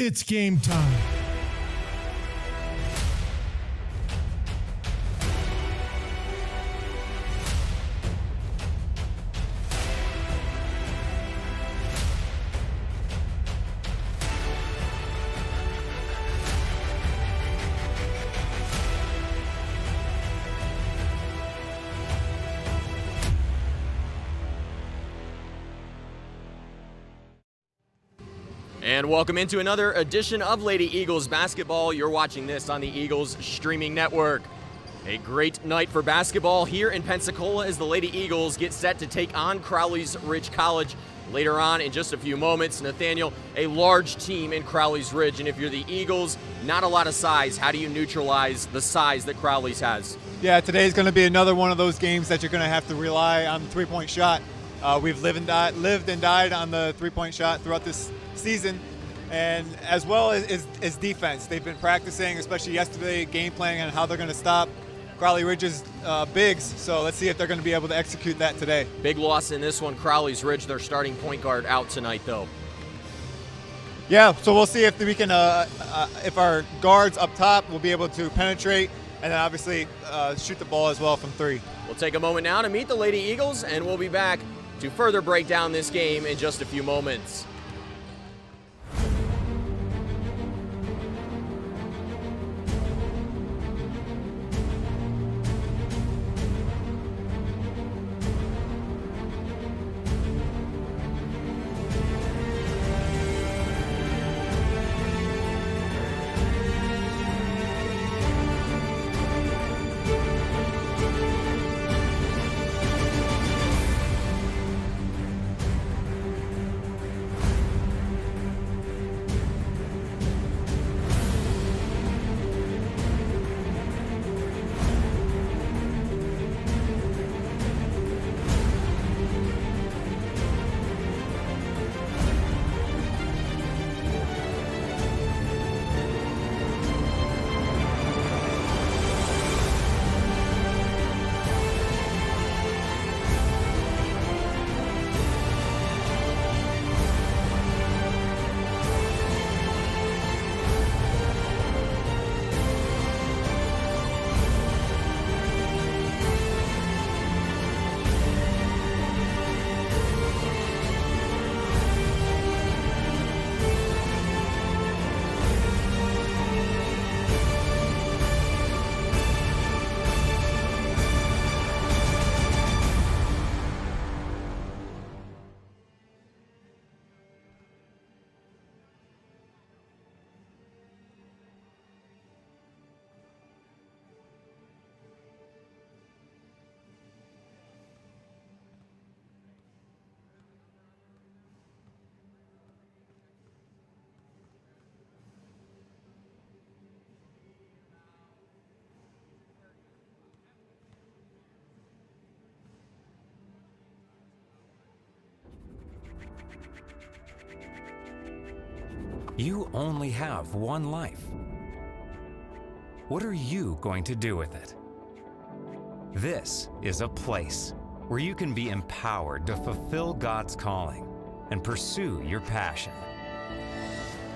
It's game time. And welcome into another edition of Lady Eagles basketball. You're watching this on the Eagles streaming network. A great night for basketball here in Pensacola as the Lady Eagles get set to take on Crowley's Ridge College later on in just a few moments. Nathaniel, a large team in Crowley's Ridge, and if you're the Eagles, not a lot of size. How do you neutralize the size that Crowley's has? Yeah, today's going to be another one of those games that you're going to have to rely on the three-point shot. We've lived and died on the three-point shot throughout this season, and as well as defense. They've been practicing, especially yesterday, game planning on how they're going to stop Crowley Ridge's bigs, so let's see if they're going to be able to execute that today. Big loss in this one. Crowley's Ridge, their starting point guard, out tonight, though. Yeah, so we'll see if we can, if our guards up top will be able to penetrate, and then obviously shoot the ball as well from three. We'll take a moment now to meet the Lady Eagles, and we'll be back to further break down this game in just a few moments. You only have one life. What are you going to do with it? This is a place where you can be empowered to fulfill God's calling and pursue your passion.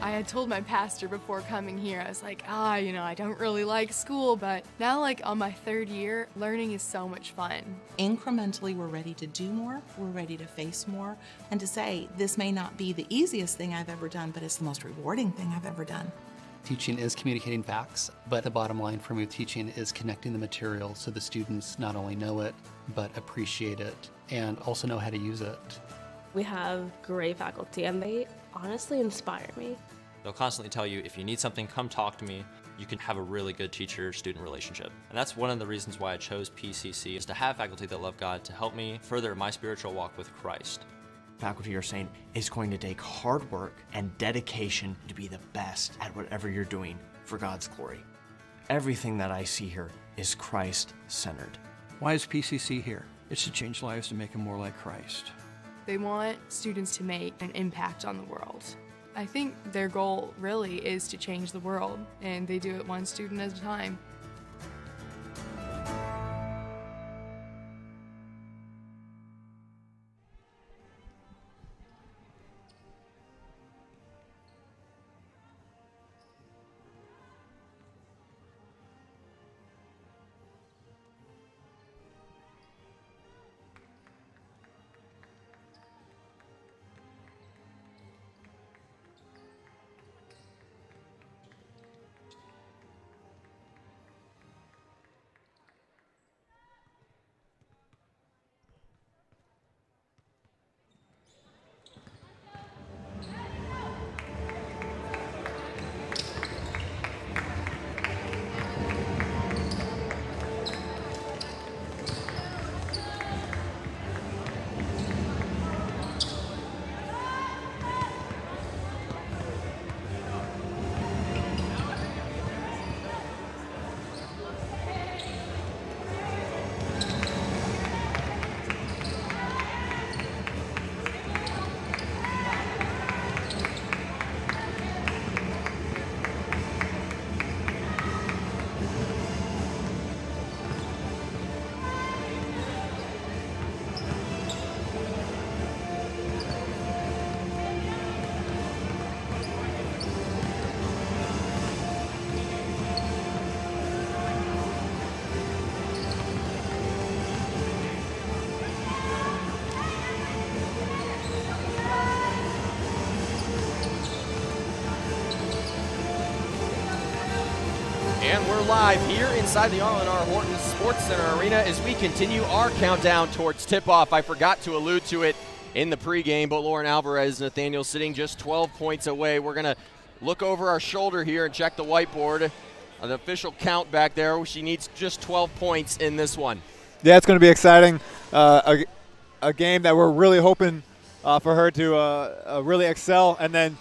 I had told my pastor before coming here, I was like, I don't really like school, but now on my third year, learning is so much fun. Incrementally, we're ready to do more, we're ready to face more, and to say, this may not be the easiest thing I've ever done, but it's the most rewarding thing I've ever done. Teaching is communicating facts, but the bottom line for me with teaching is connecting the material so the students not only know it, but appreciate it and also know how to use it. We have great faculty and they honestly inspire me. They'll constantly tell you, if you need something, come talk to me. You can have a really good teacher-student relationship. And that's one of the reasons why I chose PCC, is to have faculty that love God to help me further my spiritual walk with Christ. Faculty are saying it's going to take hard work and dedication to be the best at whatever you're doing for God's glory. Everything that I see here is Christ-centered. Why is PCC here? It's to change lives to make them more like Christ. They want students to make an impact on the world. I think their goal really is to change the world, and they do it one student at a time. And we're live here inside the R&R Horton Sports Center Arena as we continue our countdown towards tip-off. I forgot to allude to it in the pregame, but Lauren Alvarez, Nathaniel, sitting just 12 points away. We're going to look over our shoulder here and check the whiteboard. The official count back there, she needs just 12 points in this one. Yeah, it's going to be exciting. A game that we're really hoping for her to really excel, and then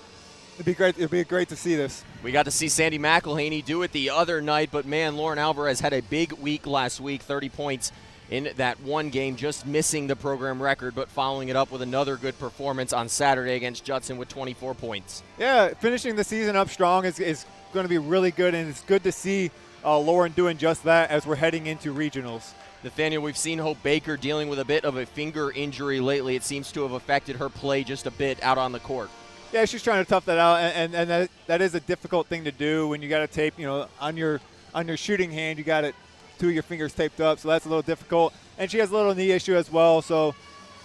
it'd be great to see this. We got to see Sandy McElhaney do it the other night, but man, Lauren Alvarez had a big week last week, 30 points in that one game, just missing the program record, but following it up with another good performance on Saturday against Judson with 24 points. Yeah, finishing the season up strong is going to be really good, and it's good to see Lauren doing just that as we're heading into regionals. Nathaniel, we've seen Hope Baker dealing with a bit of a finger injury lately. It seems to have affected her play just a bit out on the court. Yeah, she's trying to tough that out, and that is a difficult thing to do when you got to tape, on your shooting hand, you got it, 2 of your fingers taped up, so that's a little difficult. And she has a little knee issue as well, so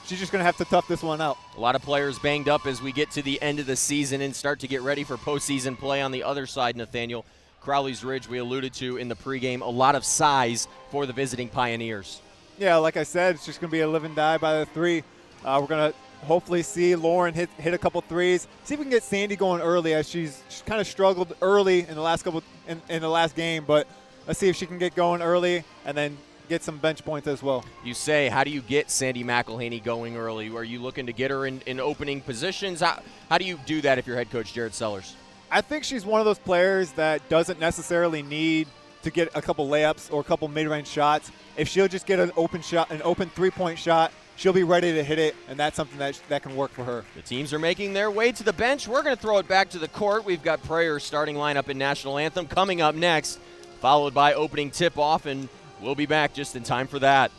she's just going to have to tough this one out. A lot of players banged up as we get to the end of the season and start to get ready for postseason play on the other side, Nathaniel. Crowley's Ridge, we alluded to in the pregame, a lot of size for the visiting Pioneers. Yeah, like I said, it's just going to be a live and die by the 3. We're going to hopefully see Lauren hit a couple threes. See if we can get Sandy going early, as she's kind of struggled early in the last in the last game. But let's see if she can get going early and then get some bench points as well. You say, how do you get Sandy McElhaney going early? Are you looking to get her in opening positions? How do you do that if you're head coach Jared Sellers? I think she's one of those players that doesn't necessarily need to get a couple layups or a couple mid-range shots. If she'll just get an open shot, an open three-point shot, she'll be ready to hit it, and that's something that can work for her. The teams are making their way to the bench. We're going to throw it back to the court. We've got Prayer's starting lineup in National Anthem coming up next, followed by opening tip-off, and we'll be back just in time for that.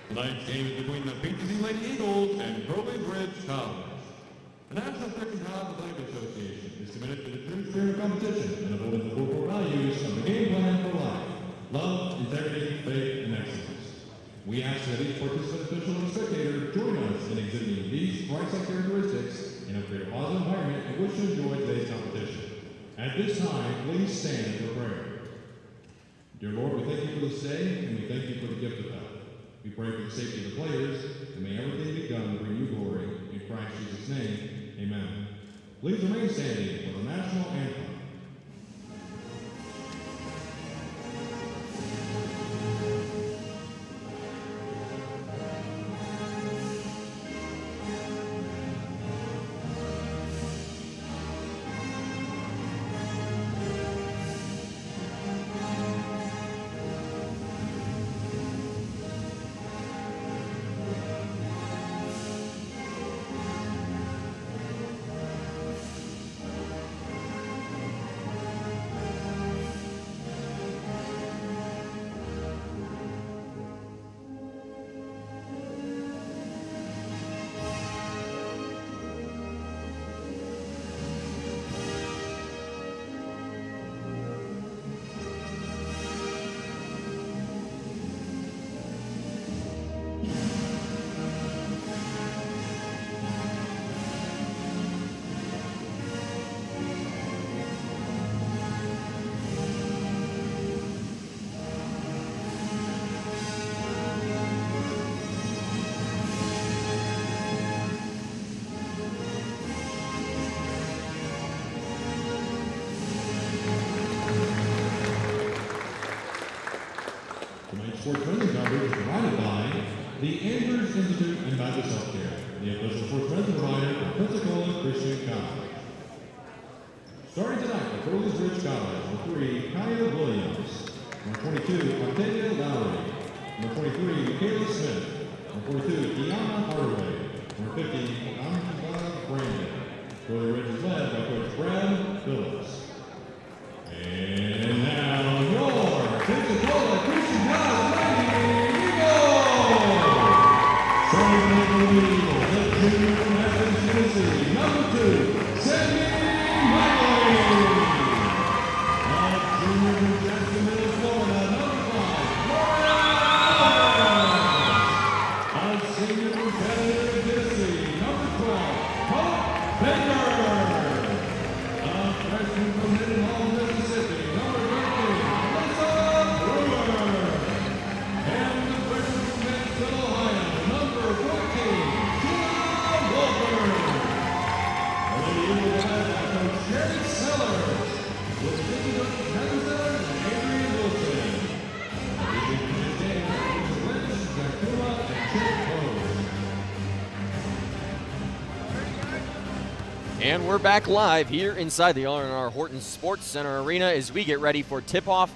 Tonight's game is between the PTC Lady Eagles and Crowley College. The National Second Child Athletic Association is committed to the true spirit of competition and upholding the four core values of the game plan for life: love, integrity, faith, and excellence. We ask that each participant, official, and spectator join us in exhibiting these Christ-like characteristics and create a positive environment in which to enjoy today's competition. At this time, please stand for prayer. Dear Lord, we thank you for this day, and we thank you for the gift of health. We pray for the safety of the players, and may everything be done to bring you glory. In Christ Jesus' name, amen. Please remain standing for the national anthem. sportsman's coverage is provided by the Andrews Institute and Baptist Healthcare, the official sportsman's provider of Pensacola Christian College. Starting tonight at Crowley's Ridge College, number 3, Kaya Williams. Number 22, Octavia Lowry. Number 23, Michaela Smith. Number 42, Deanna Hardaway. Number 50, Amanda Brandon. Crowley Ridge is led by Coach Brad Phillips. And now your Pensacola Christian College Lady Eagles! Starting with the Eagles, the junior from Athens, Tennessee, number 2, Sandy Miley. A junior from Jacksonville, Florida, number 5, Laura. A senior from Chattanooga, Tennessee, number 12, Hope Baker. A freshman from Hidden Mississippi, number 13, Alyssa Brewer. And the freshman from Pensacola, Ohio, number 14, Tina Wolford. The Eagles led by Coach Jerry Sellers, with visitors Kevin Sellers and Adrian Wilson. Leading the game was Rich, Jakula, and Chip Rose. And we're back live here inside the R&R Horton Sports Center Arena as we get ready for tip-off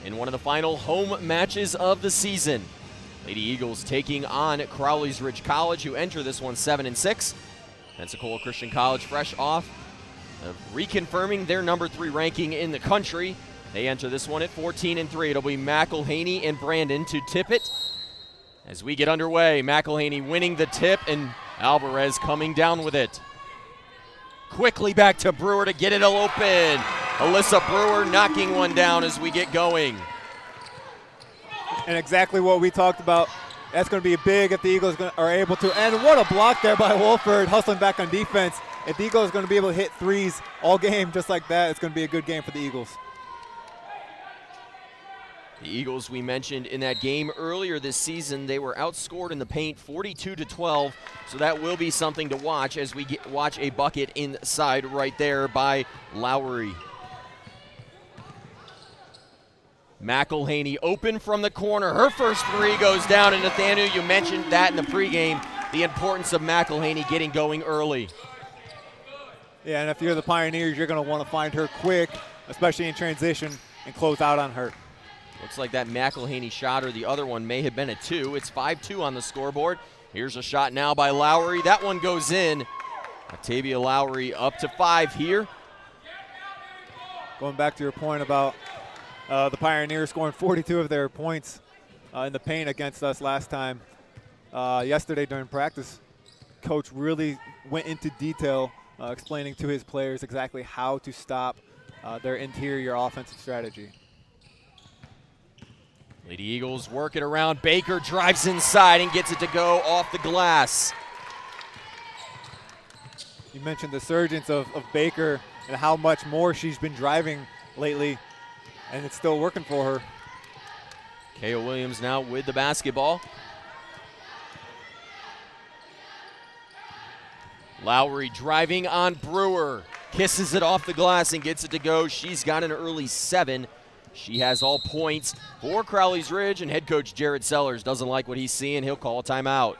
in one of the final home matches of the season. Lady Eagles taking on Crowley's Ridge College, who enter this one 7-6. Pensacola Christian College fresh off of reconfirming their number 3 ranking in the country. They enter this one at 14-3. It'll be McElhaney and Brandon to tip it. As we get underway, McElhaney winning the tip and Alvarez coming down with it. Quickly back to Brewer to get it all open. Alyssa Brewer knocking one down as we get going. And exactly what we talked about. That's going to be big if the Eagles are able to. And what a block there by Wolford, hustling back on defense. If the Eagles are going to be able to hit threes all game just like that, it's going to be a good game for the Eagles. The Eagles, we mentioned in that game earlier this season, they were outscored in the paint 42-12, so that will be something to watch as we watch a bucket inside right there by Lowry. McElhaney open from the corner. Her first 3 goes down, and Nathaniel, you mentioned that in the pregame, the importance of McElhaney getting going early. Yeah, and if you're the Pioneers, you're going to want to find her quick, especially in transition, and close out on her. Looks like that McElhaney shot or the other one may have been a 2. It's 5-2 on the scoreboard. Here's a shot now by Lowry. That one goes in. Octavia Lowry up to 5 here. Going back to your point about the Pioneers scoring 42 of their points in the paint against us last time. Yesterday during practice, Coach really went into detail explaining to his players exactly how to stop their interior offensive strategy. Lady Eagles work it around. Baker drives inside and gets it to go off the glass. You mentioned the surgence of Baker and how much more she's been driving lately, and it's still working for her. Kaya Williams now with the basketball. Lowry driving on Brewer. Kisses it off the glass and gets it to go. She's got an early 7. She has all points for Crowley's Ridge, and head coach Jared Sellers doesn't like what he's seeing. He'll call a timeout.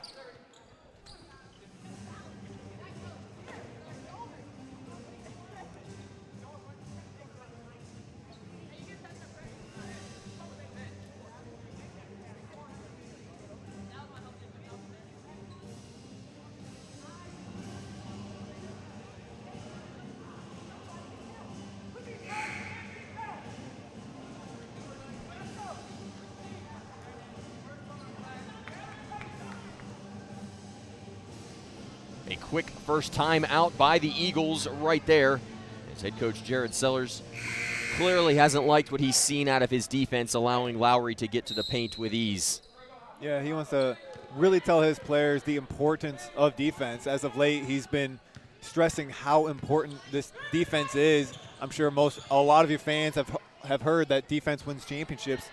A quick first time out by the Eagles right there. As head coach Jared Sellers clearly hasn't liked what he's seen out of his defense, allowing Lowry to get to the paint with ease. Yeah, he wants to really tell his players the importance of defense. As of late, he's been stressing how important this defense is. I'm sure a lot of your fans have heard that defense wins championships.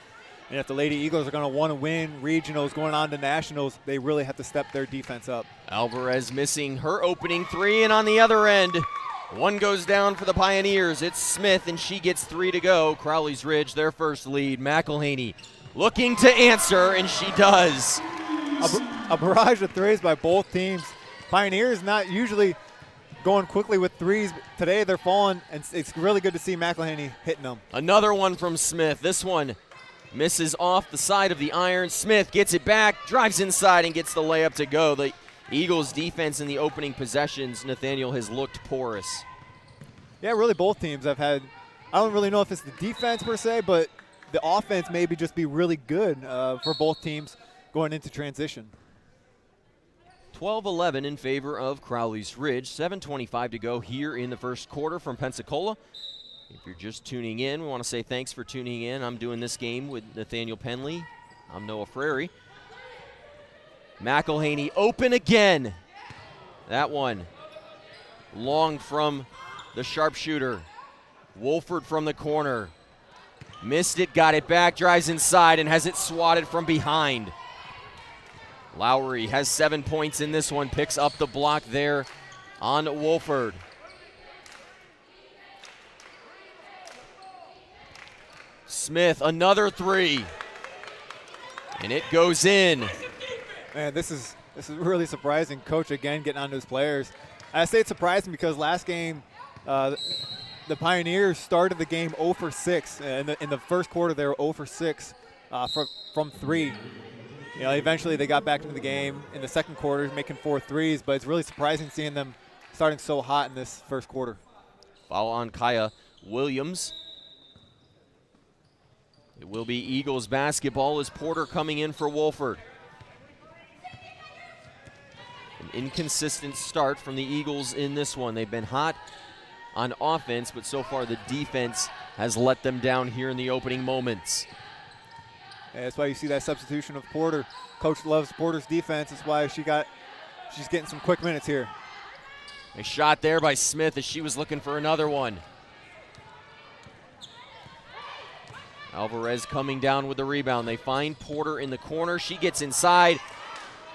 And if the Lady Eagles are going to want to win regionals going on to nationals, they really have to step their defense up. Alvarez missing her opening 3, and on the other end, one goes down for the Pioneers. It's Smith, and she gets 3 to go. Crowley's Ridge, their first lead. McElhaney looking to answer, and she does. A barrage of threes by both teams. Pioneers not usually going quickly with threes. Today they're falling, and it's really good to see McElhaney hitting them. Another one from Smith. This one misses off the side of the iron. Smith gets it back, drives inside, and gets the layup to go. The Eagles' defense in the opening possessions, Nathaniel, has looked porous. Yeah, really both teams have had, I don't really know if it's the defense per se, but the offense maybe just be really good for both teams going into transition. 12-11 in favor of Crowley's Ridge. 7:25 to go here in the first quarter from Pensacola. If you're just tuning in, we want to say thanks for tuning in. I'm doing this game with Nathaniel Penley. I'm Noah Frary. McElhaney open again. That one long from the sharpshooter. Wolford from the corner. Missed it, got it back, drives inside, and has it swatted from behind. Lowry has 7 points in this one, picks up the block there on Wolford. Smith, another three. And it goes in. Man, this is really surprising. Coach again getting onto his players. I say it's surprising because last game, the Pioneers started the game 0 for 6. In the first quarter, they were 0 for 6 from 3. You know, eventually they got back into the game in the second quarter, making 4 threes, but it's really surprising seeing them starting so hot in this first quarter. Foul on Kaya Williams. It will be Eagles basketball as Porter coming in for Wolford. An inconsistent start from the Eagles in this one. They've been hot on offense, but so far the defense has let them down here in the opening moments. Yeah, that's why you see that substitution of Porter. Coach loves Porter's defense. That's why she's getting some quick minutes here. A shot there by Smith as she was looking for another one. Alvarez coming down with the rebound. They find Porter in the corner. She gets inside.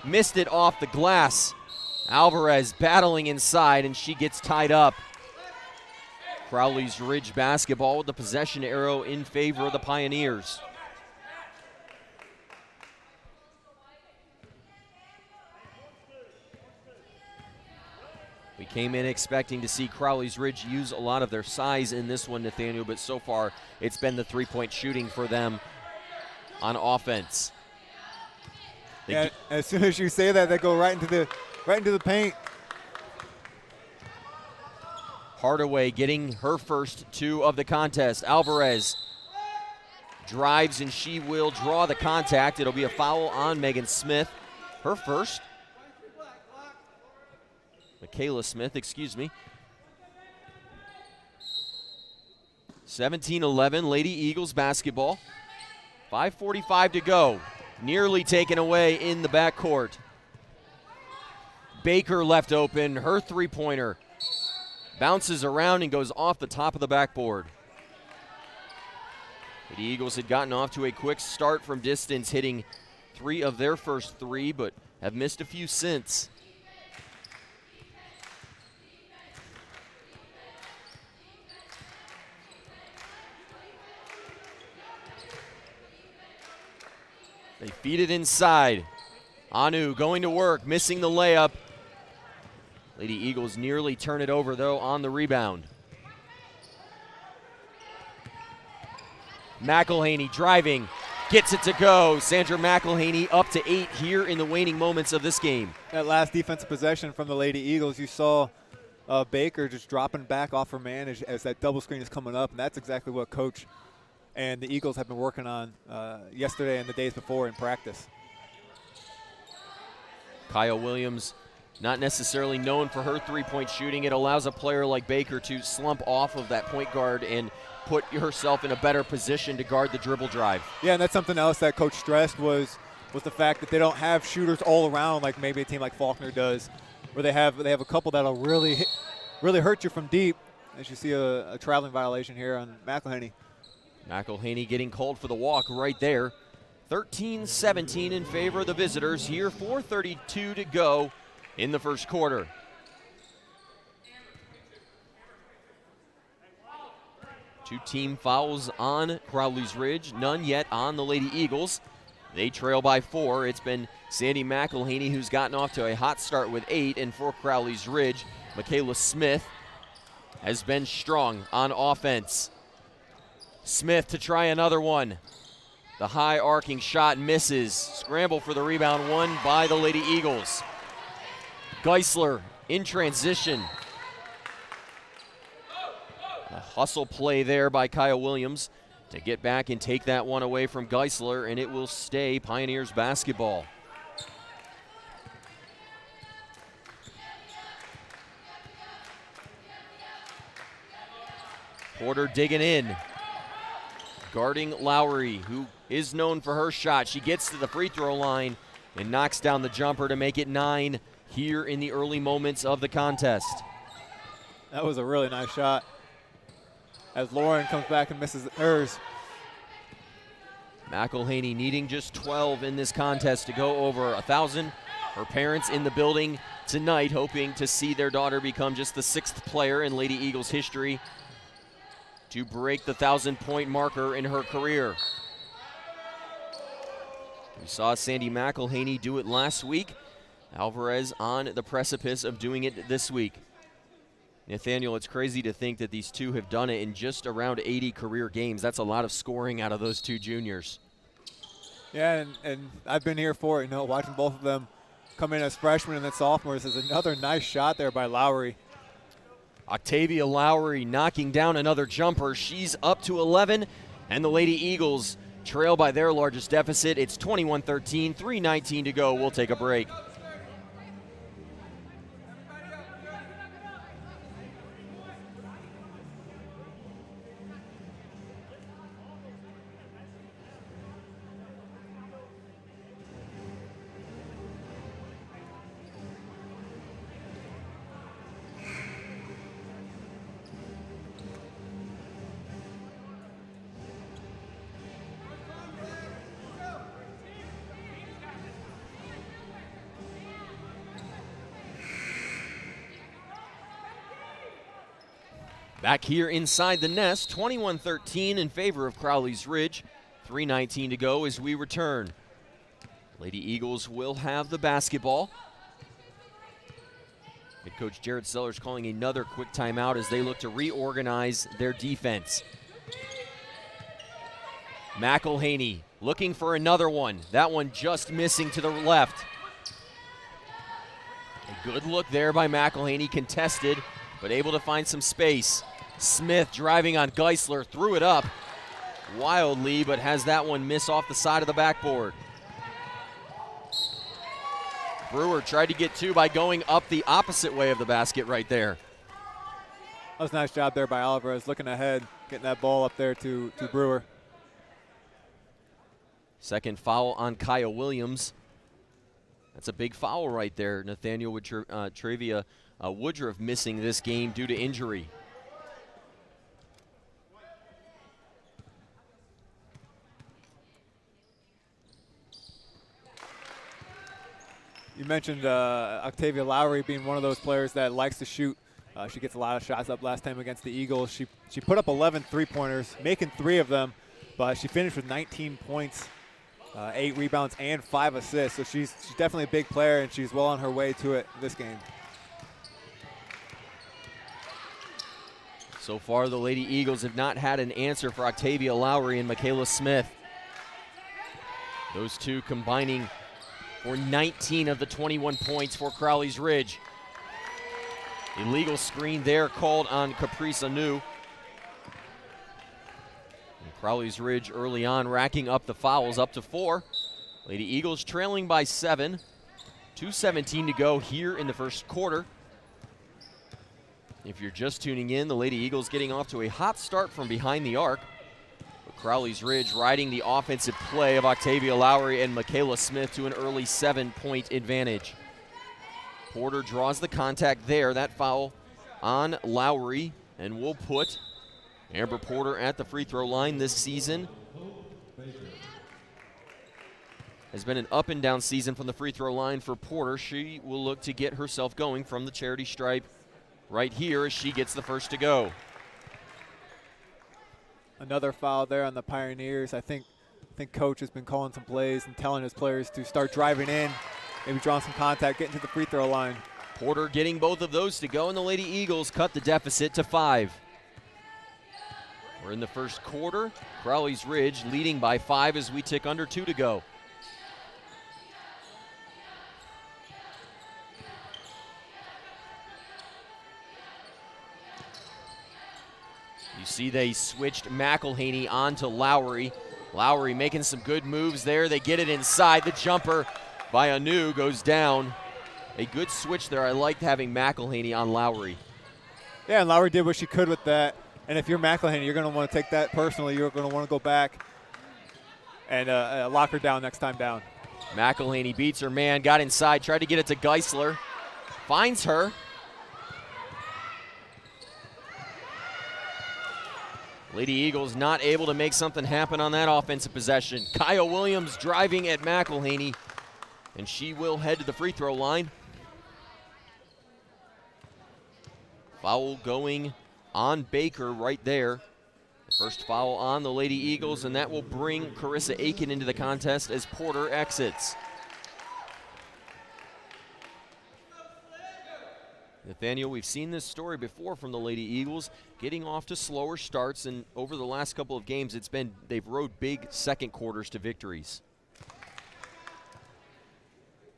Missed it off the glass. Alvarez battling inside, and she gets tied up. Crowley's Ridge basketball with the possession arrow in favor of the Pioneers. We came in expecting to see Crowley's Ridge use a lot of their size in this one, Nathaniel, but so far it's been the three-point shooting for them on offense. Yeah, as soon as you say that, they go right into the paint. Hardaway getting her first 2 of the contest. Alvarez drives, and she will draw the contact. It'll be a foul on Megan Smith, her first. Michaela Smith, excuse me. 17-11, Lady Eagles basketball. 5:45 to go. Nearly taken away in the backcourt. Baker left open, her three-pointer. Bounces around and goes off the top of the backboard. The Eagles had gotten off to a quick start from distance, hitting 3 of their first 3, but have missed a few since. They feed it inside. Anu going to work, missing the layup. Lady Eagles nearly turn it over, though, on the rebound. McElhaney driving, gets it to go. Sandra McElhaney up to 8 here in the waning moments of this game. That last defensive possession from the Lady Eagles, you saw Baker just dropping back off her man as that double screen is coming up, and that's exactly what Coach and the Eagles have been working on yesterday and the days before in practice. Kyle Williams, not necessarily known for her three-point shooting. It allows a player like Baker to slump off of that point guard and put herself in a better position to guard the dribble drive. Yeah, and that's something else that Coach stressed was the fact that they don't have shooters all around like maybe a team like Faulkner does, where they have a couple that'll really hurt you from deep. As you see a traveling violation here on McElhaney. McElhaney getting called for the walk right there. 13-17 in favor of the visitors here. 4:32 to go in the first quarter. 2 team fouls on Crowley's Ridge, none yet on the Lady Eagles. They trail by 4. It's been Sandy McElhaney who's gotten off to a hot start with 8, and for Crowley's Ridge, Michaela Smith has been strong on offense. Smith to try another one. The high arcing shot misses. Scramble for the rebound, won by the Lady Eagles. Geisler in transition. A hustle play there by Kyle Williams to get back and take that one away from Geisler, and it will stay Pioneers basketball. Porter digging in, guarding Lowry, who is known for her shot. She gets to the free throw line and knocks down the jumper to make it 9 here in the early moments of the contest. That was a really nice shot. As Lauren comes back and misses hers. McElhaney needing just 12 in this contest to go over 1,000. Her parents in the building tonight hoping to see their daughter become just the 6th player in Lady Eagles history to break the 1,000-point marker in her career. We saw Sandy McElhaney do it last week. Alvarez on the precipice of doing it this week. Nathaniel, it's crazy to think that these two have done it in just around 80 career games. That's a lot of scoring out of those 2 juniors. Yeah, and I've been here for it, watching both of them come in as freshmen and then sophomores. Is another nice shot there by Lowry. Octavia Lowry knocking down another jumper. She's up to 11, and the Lady Eagles trail by their largest deficit. It's 21-13, 3:19 to go. We'll take a break. Back here inside the nest, 21-13 in favor of Crowley's Ridge. 3:19 to go as we return. Lady Eagles will have the basketball. Head coach Jared Sellers calling another quick timeout as they look to reorganize their defense. McElhaney looking for another one. That one just missing to the left. A good look there by McElhaney, contested, but able to find some space. Smith driving on Geisler, threw it up wildly, but has that one miss off the side of the backboard. Brewer tried to get 2 by going up the opposite way of the basket right there. That was a nice job there by Alvarez, looking ahead, getting that ball up there to Brewer. Second foul on Kyle Williams. That's a big foul right there. Nathaniel with Travia Woodruff missing this game due to injury. You mentioned Octavia Lowry being one of those players that likes to shoot. She gets a lot of shots up last time against the Eagles. She put up 11 three-pointers, making 3 of them, but she finished with 19 points, 8 rebounds, and 5 assists. So she's definitely a big player, and she's well on her way to it this game. So far, the Lady Eagles have not had an answer for Octavia Lowry and Michaela Smith. Those two combining for 19 of the 21 points for Crowley's Ridge. Illegal screen there called on Caprice Anu. Crowley's Ridge early on racking up the fouls up to 4. Lady Eagles trailing by 7. 2:17 to go here in the first quarter. If you're just tuning in, the Lady Eagles getting off to a hot start from behind the arc. But Crowley's Ridge riding the offensive play of Octavia Lowry and Michaela Smith to an early 7-point advantage. Porter draws the contact there. That foul on Lowry, and will put Amber Porter at the free throw line this season. Has been an up and down season from the free throw line for Porter. She will look to get herself going from the charity stripe right here as she gets the first to go. Another foul there on the Pioneers. I think Coach has been calling some plays and telling his players to start driving in, maybe drawing some contact, getting to the free throw line. Porter getting both of those to go, and the Lady Eagles cut the deficit to 5. We're in the first quarter. Crowley's Ridge leading by 5 as we tick under 2 to go. You see they switched McElhaney onto Lowry. Lowry making some good moves there. They get it inside. The jumper by Anu goes down. A good switch there. I liked having McElhaney on Lowry. Yeah, and Lowry did what she could with that. And if you're McElhaney, you're going to want to take that personally. You're going to want to go back and lock her down next time down. McElhaney beats her man, got inside, tried to get it to Geisler. Finds her. Lady Eagles not able to make something happen on that offensive possession. Kyle Williams driving at McElhaney, and she will head to the free throw line. Foul going on Baker right there. First foul on the Lady Eagles, and that will bring Carissa Aiken into the contest as Porter exits. Nathaniel, we've seen this story before from the Lady Eagles, getting off to slower starts, and over the last couple of games, they've rode big second quarters to victories.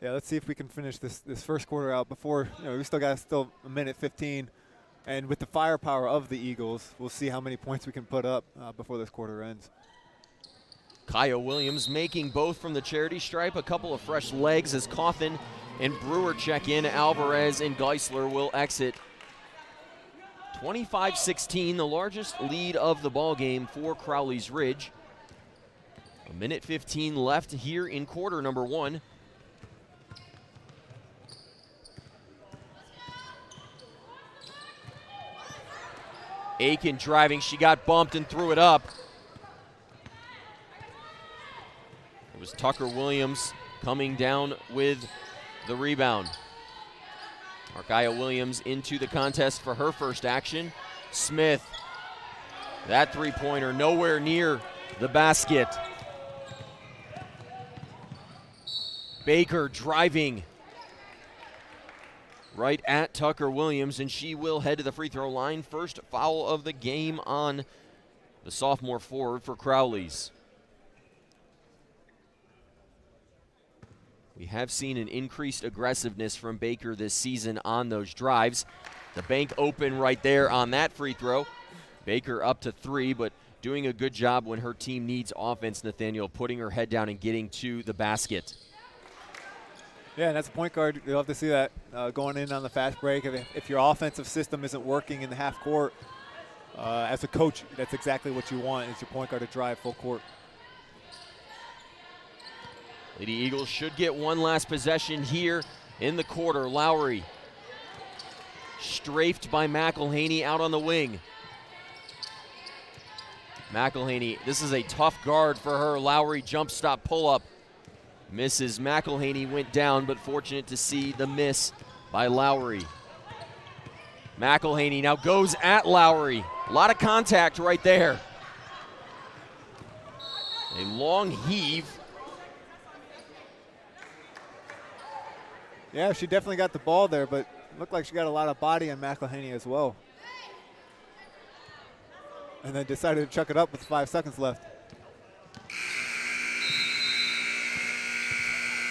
Yeah, let's see if we can finish this first quarter out before, we still got a minute 15. And with the firepower of the Eagles, we'll see how many points we can put up before this quarter ends. Kyle Williams making both from the charity stripe. A couple of fresh legs as Coffin and Brewer check in. Alvarez and Geisler will exit. 25-16, the largest lead of the ball game for Crowley's Ridge. A minute 15 left here in quarter number 1. Aiken driving, she got bumped and threw it up. It was Tucker Williams coming down with the rebound. Arkiah Williams into the contest for her first action. Smith, that three-pointer nowhere near the basket. Baker driving right at Tucker Williams, and she will head to the free throw line. First foul of the game on the sophomore forward for Crowley's. We have seen an increased aggressiveness from Baker this season on those drives. The bank open right there on that free throw. Baker up to 3, but doing a good job when her team needs offense, Nathaniel, putting her head down and getting to the basket. Yeah, and as a point guard, you'll have to see that going in on the fast break. If your offensive system isn't working in the half court, as a coach, that's exactly what you want, is your point guard to drive full court. Lady Eagles should get one last possession here in the quarter. Lowry strafed by McElhaney out on the wing. McElhaney, this is a tough guard for her. Lowry jump stop pull up. Misses. McElhaney went down, but fortunate to see the miss by Lowry. McElhaney now goes at Lowry. A lot of contact right there. A long heave. Yeah, she definitely got the ball there, but looked like she got a lot of body on McElhaney as well. And then decided to chuck it up with 5 seconds left.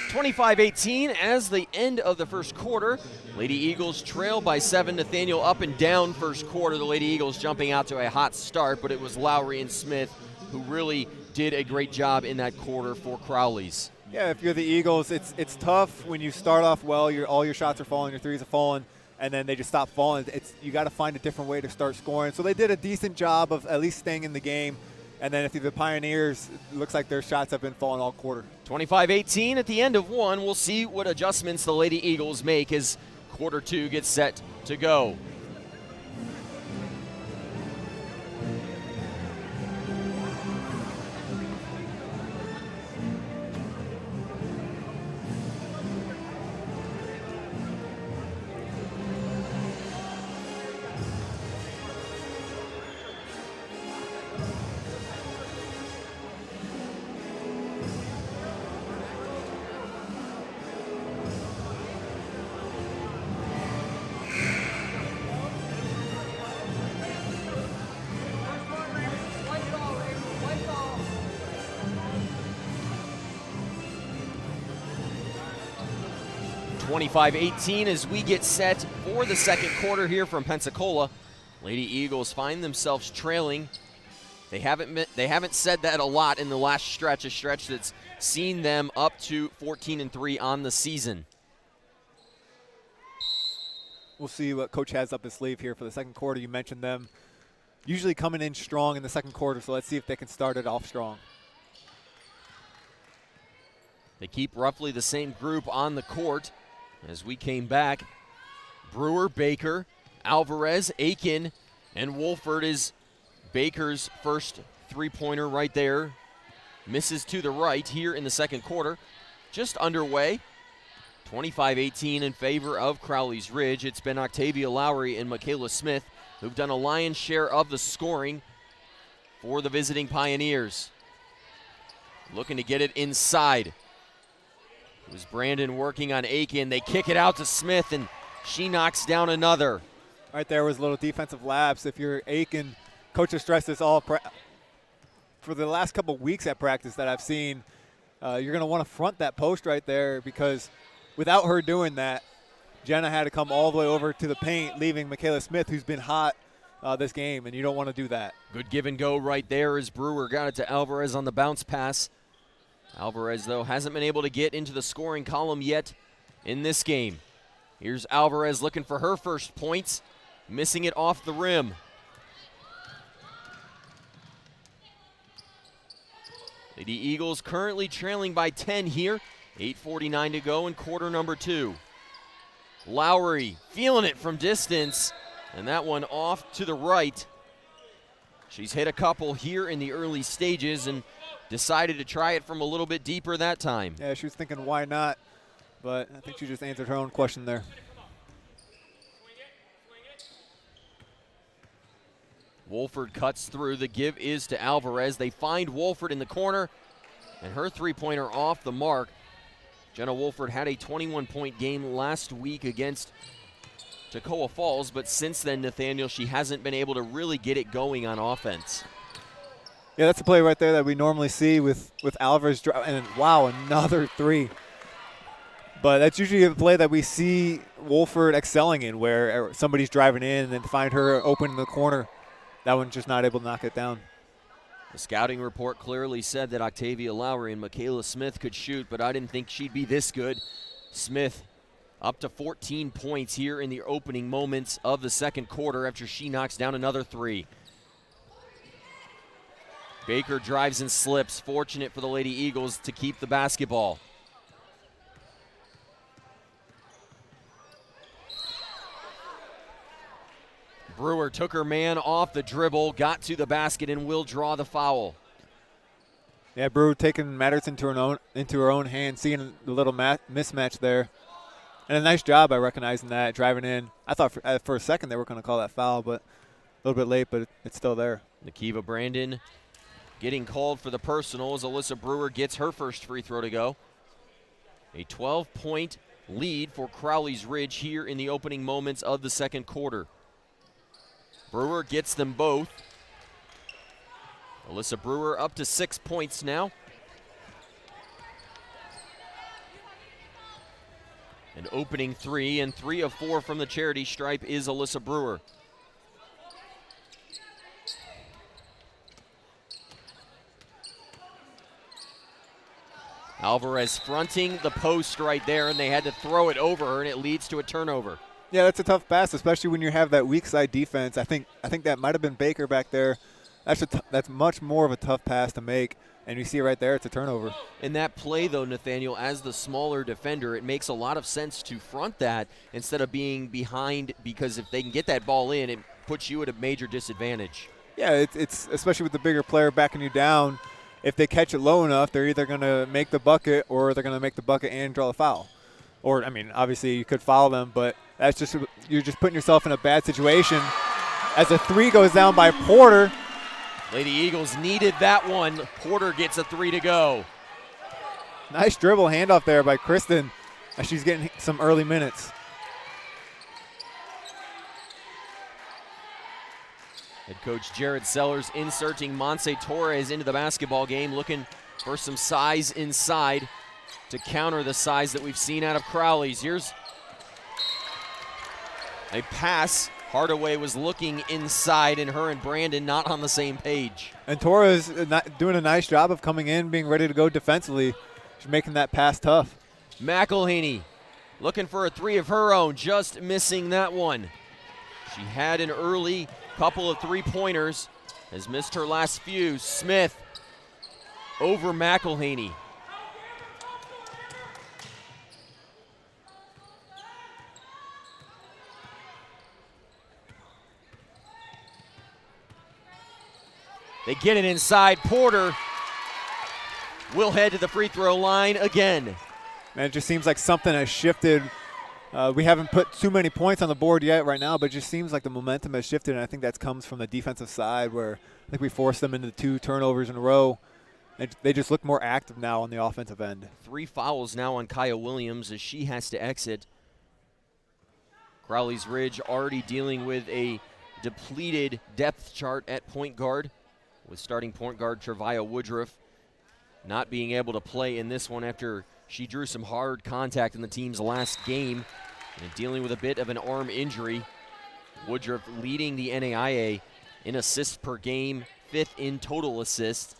25-18 as the end of the first quarter. Lady Eagles trail by 7. Nathaniel up and down first quarter. The Lady Eagles jumping out to a hot start, but it was Lowry and Smith who really did a great job in that quarter for Crowley's. Yeah, if you're the Eagles, it's tough when you start off well, all your shots are falling, your threes are falling, and then they just stop falling. You got to find a different way to start scoring. So they did a decent job of at least staying in the game. And then if you're the Pioneers, it looks like their shots have been falling all quarter. 25-18 at the end of one. We'll see what adjustments the Lady Eagles make as quarter 2 gets set to go. (25-18) as we get set for the second quarter here from Pensacola. Lady Eagles find themselves trailing. They haven't said that a lot in the last stretch, a stretch that's seen them up to 14-3 on the season. We'll see what Coach has up his sleeve here for the second quarter. You mentioned them usually coming in strong in the second quarter, so let's see if they can start it off strong. They keep roughly the same group on the court as we came back. Brewer, Baker, Alvarez, Aiken, and Wolford is Baker's first three-pointer right there. Misses to the right here in the second quarter. Just underway. 25-18 in favor of Crowley's Ridge. It's been Octavia Lowry and Michaela Smith who've done a lion's share of the scoring for the visiting Pioneers. Looking to get it inside. It was Brandon working on Aiken. They kick it out to Smith, and she knocks down another. Right there was a little defensive lapse. If you're Aiken, Coach has stressed this all for the last couple weeks at practice that I've seen. You're going to want to front that post right there, because without her doing that, Jenna had to come all the way over to the paint, leaving Michaela Smith, who's been hot this game, and you don't want to do that. Good give and go right there as Brewer got it to Alvarez on the bounce pass. Alvarez, though, hasn't been able to get into the scoring column yet in this game. Here's Alvarez looking for her first points, missing it off the rim. Lady Eagles currently trailing by 10 here. 8:49 to go in quarter number 2. Lowry feeling it from distance, and that one off to the right. She's hit a couple here in the early stages and decided to try it from a little bit deeper that time. Yeah, she was thinking, why not? But I think she just answered her own question there. Wolford cuts through. The give is to Alvarez. They find Wolford in the corner, and her three-pointer off the mark. Jenna Wolford had a 21-point game last week against Toccoa Falls, but since then, Nathaniel, she hasn't been able to really get it going on offense. Yeah, that's a play right there that we normally see with Alvarez. And wow, another three. But that's usually a play that we see Wolford excelling in, where somebody's driving in and then find her open in the corner. That one's just not able to knock it down. The scouting report clearly said that Octavia Lowry and Michaela Smith could shoot, but I didn't think she'd be this good. Smith up to 14 points here in the opening moments of the second quarter after she knocks down another three. Baker drives and slips, fortunate for the Lady Eagles to keep the basketball. Brewer took her man off the dribble, got to the basket, and will draw the foul. Yeah, Brewer taking matters into her own hands, seeing the little mismatch there. And a nice job by recognizing that, driving in. I thought for a second they were going to call that foul, but a little bit late, but it's still there. Nakiva Brandon getting called for the personal as Alyssa Brewer gets her first free throw to go. A 12-point lead for Crowley's Ridge here in the opening moments of the second quarter. Brewer gets them both. Alyssa Brewer up to 6 points now. An opening three, and 3 of 4 from the charity stripe is Alyssa Brewer. Alvarez fronting the post right there, and they had to throw it over her, and it leads to a turnover. Yeah, that's a tough pass, especially when you have that weak side defense. I think that might have been Baker back there. That's much more of a tough pass to make, and you see right there, it's a turnover. In that play, though, Nathaniel, as the smaller defender, it makes a lot of sense to front that instead of being behind, because if they can get that ball in, it puts you at a major disadvantage. Yeah, it's especially with the bigger player backing you down. If they catch it low enough, they're either going to make the bucket or they're going to make the bucket and draw a foul. Or, I mean, obviously you could foul them, but that's just you're just putting yourself in a bad situation. As a three goes down by Porter. Lady Eagles needed that one. Porter gets a 3 to go. Nice dribble handoff there by Kristen as she's getting some early minutes. Head coach Jared Sellers inserting Monse Torres into the basketball game, looking for some size inside to counter the size that we've seen out of Crowley's. Here's a pass. Hardaway was looking inside, and her and Brandon not on the same page. And Torres doing a nice job of coming in, being ready to go defensively. She's making that pass tough. McElhaney looking for a three of her own, just missing that one. She had an early couple of three-pointers, has missed her last few. Smith over McElhaney. They get it inside. Porter will head to the free throw line again. Man, it just seems like something has shifted. We haven't put too many points on the board yet right now, but it just seems like the momentum has shifted, and I think that comes from the defensive side where I think we forced them into 2 turnovers in a row. They just look more active now on the offensive end. 3 fouls now on Kaya Williams as she has to exit. Crowley's Ridge already dealing with a depleted depth chart at point guard, with starting point guard Trevia Woodruff not being able to play in this one after she drew some hard contact in the team's last game and dealing with a bit of an arm injury. Woodruff leading the NAIA in assists per game, 5th in total assists.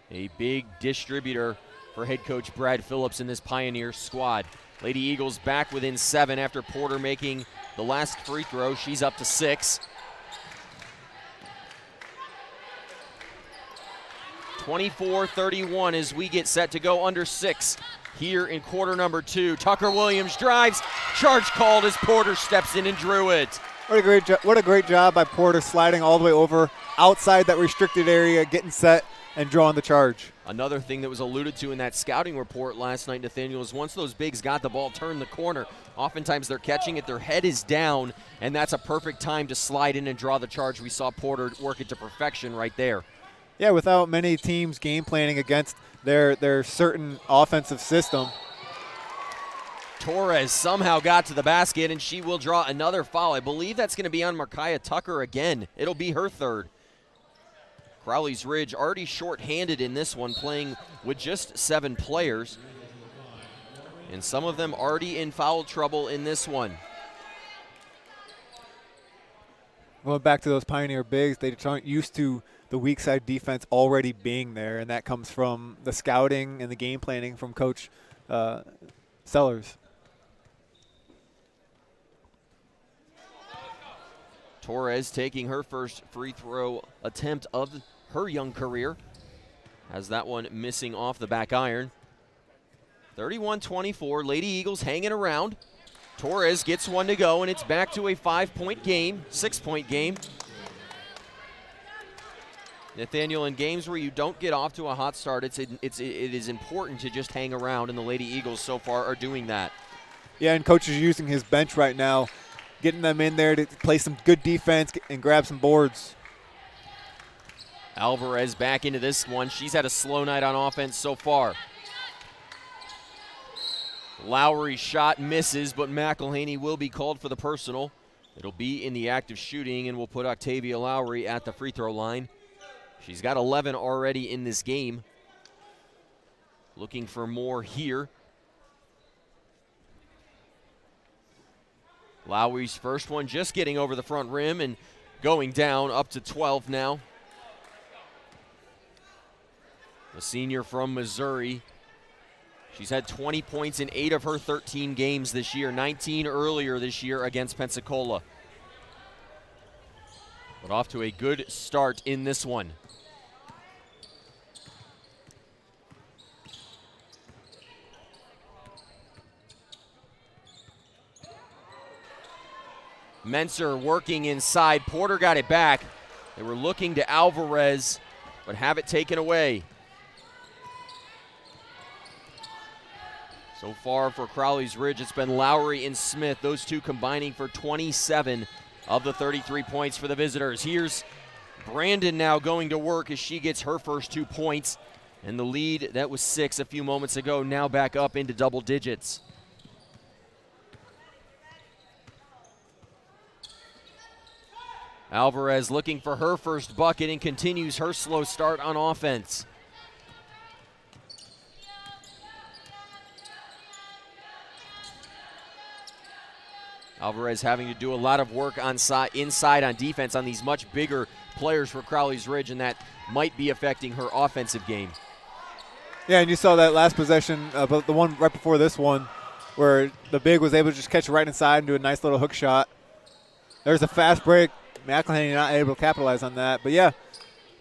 A big distributor for head coach Brad Phillips in this Pioneer squad. Lady Eagles back within 7 after Porter making the last free throw. She's up to 6. 24-31 as we get set to go under 6 here in quarter number 2. Tucker Williams drives, charge called as Porter steps in and drew it. What a great job by Porter, sliding all the way over outside that restricted area, getting set and drawing the charge. Another thing that was alluded to in that scouting report last night, Nathaniel, is once those bigs got the ball, turn the corner, oftentimes they're catching it, their head is down, and that's a perfect time to slide in and draw the charge. We saw Porter work it to perfection right there. Yeah, without many teams game planning against their certain offensive system. Torres somehow got to the basket, and she will draw another foul. I believe that's going to be on Markiah Tucker again. It'll be her 3rd. Crowley's Ridge already short-handed in this one, playing with just 7 players. And some of them already in foul trouble in this one. Going back to those Pioneer bigs, they just aren't used to the weak side defense already being there, and that comes from the scouting and the game planning from Coach Sellers. Torres taking her first free throw attempt of her young career. Has that one missing off the back iron. 31-24, Lady Eagles hanging around. Torres gets one to go, and it's back to a 5-point game, 6-point game. Nathaniel, in games where you don't get off to a hot start, it is important to just hang around, and the Lady Eagles so far are doing that. Yeah, and Coach is using his bench right now, getting them in there to play some good defense and grab some boards. Alvarez back into this one. She's had a slow night on offense so far. Lowry's shot misses, but McElhaney will be called for the personal. It'll be in the act of shooting, and we'll put Octavia Lowry at the free throw line. She's got 11 already in this game. Looking for more here. Lowry's first one just getting over the front rim and going down, up to 12 now. The senior from Missouri. She's had 20 points in 8 of her 13 games this year, 19 earlier this year against Pensacola. But off to a good start in this one. Menser working inside. Porter got it back. They were looking to Alvarez, but have it taken away. So far for Crowley's Ridge, it's been Lowry and Smith, those two combining for 27 of the 33 points for the visitors. Here's Brandon now going to work as she gets her first 2 points. And the lead that was 6 a few moments ago now back up into double digits. Alvarez looking for her first bucket and continues her slow start on offense. Alvarez having to do a lot of work inside on defense on these much bigger players for Crowley's Ridge, and that might be affecting her offensive game. Yeah, and you saw that last possession, but the one right before this one, where the big was able to just catch it right inside and do a nice little hook shot. There's a fast break. McElhaney not able to capitalize on that. But, yeah,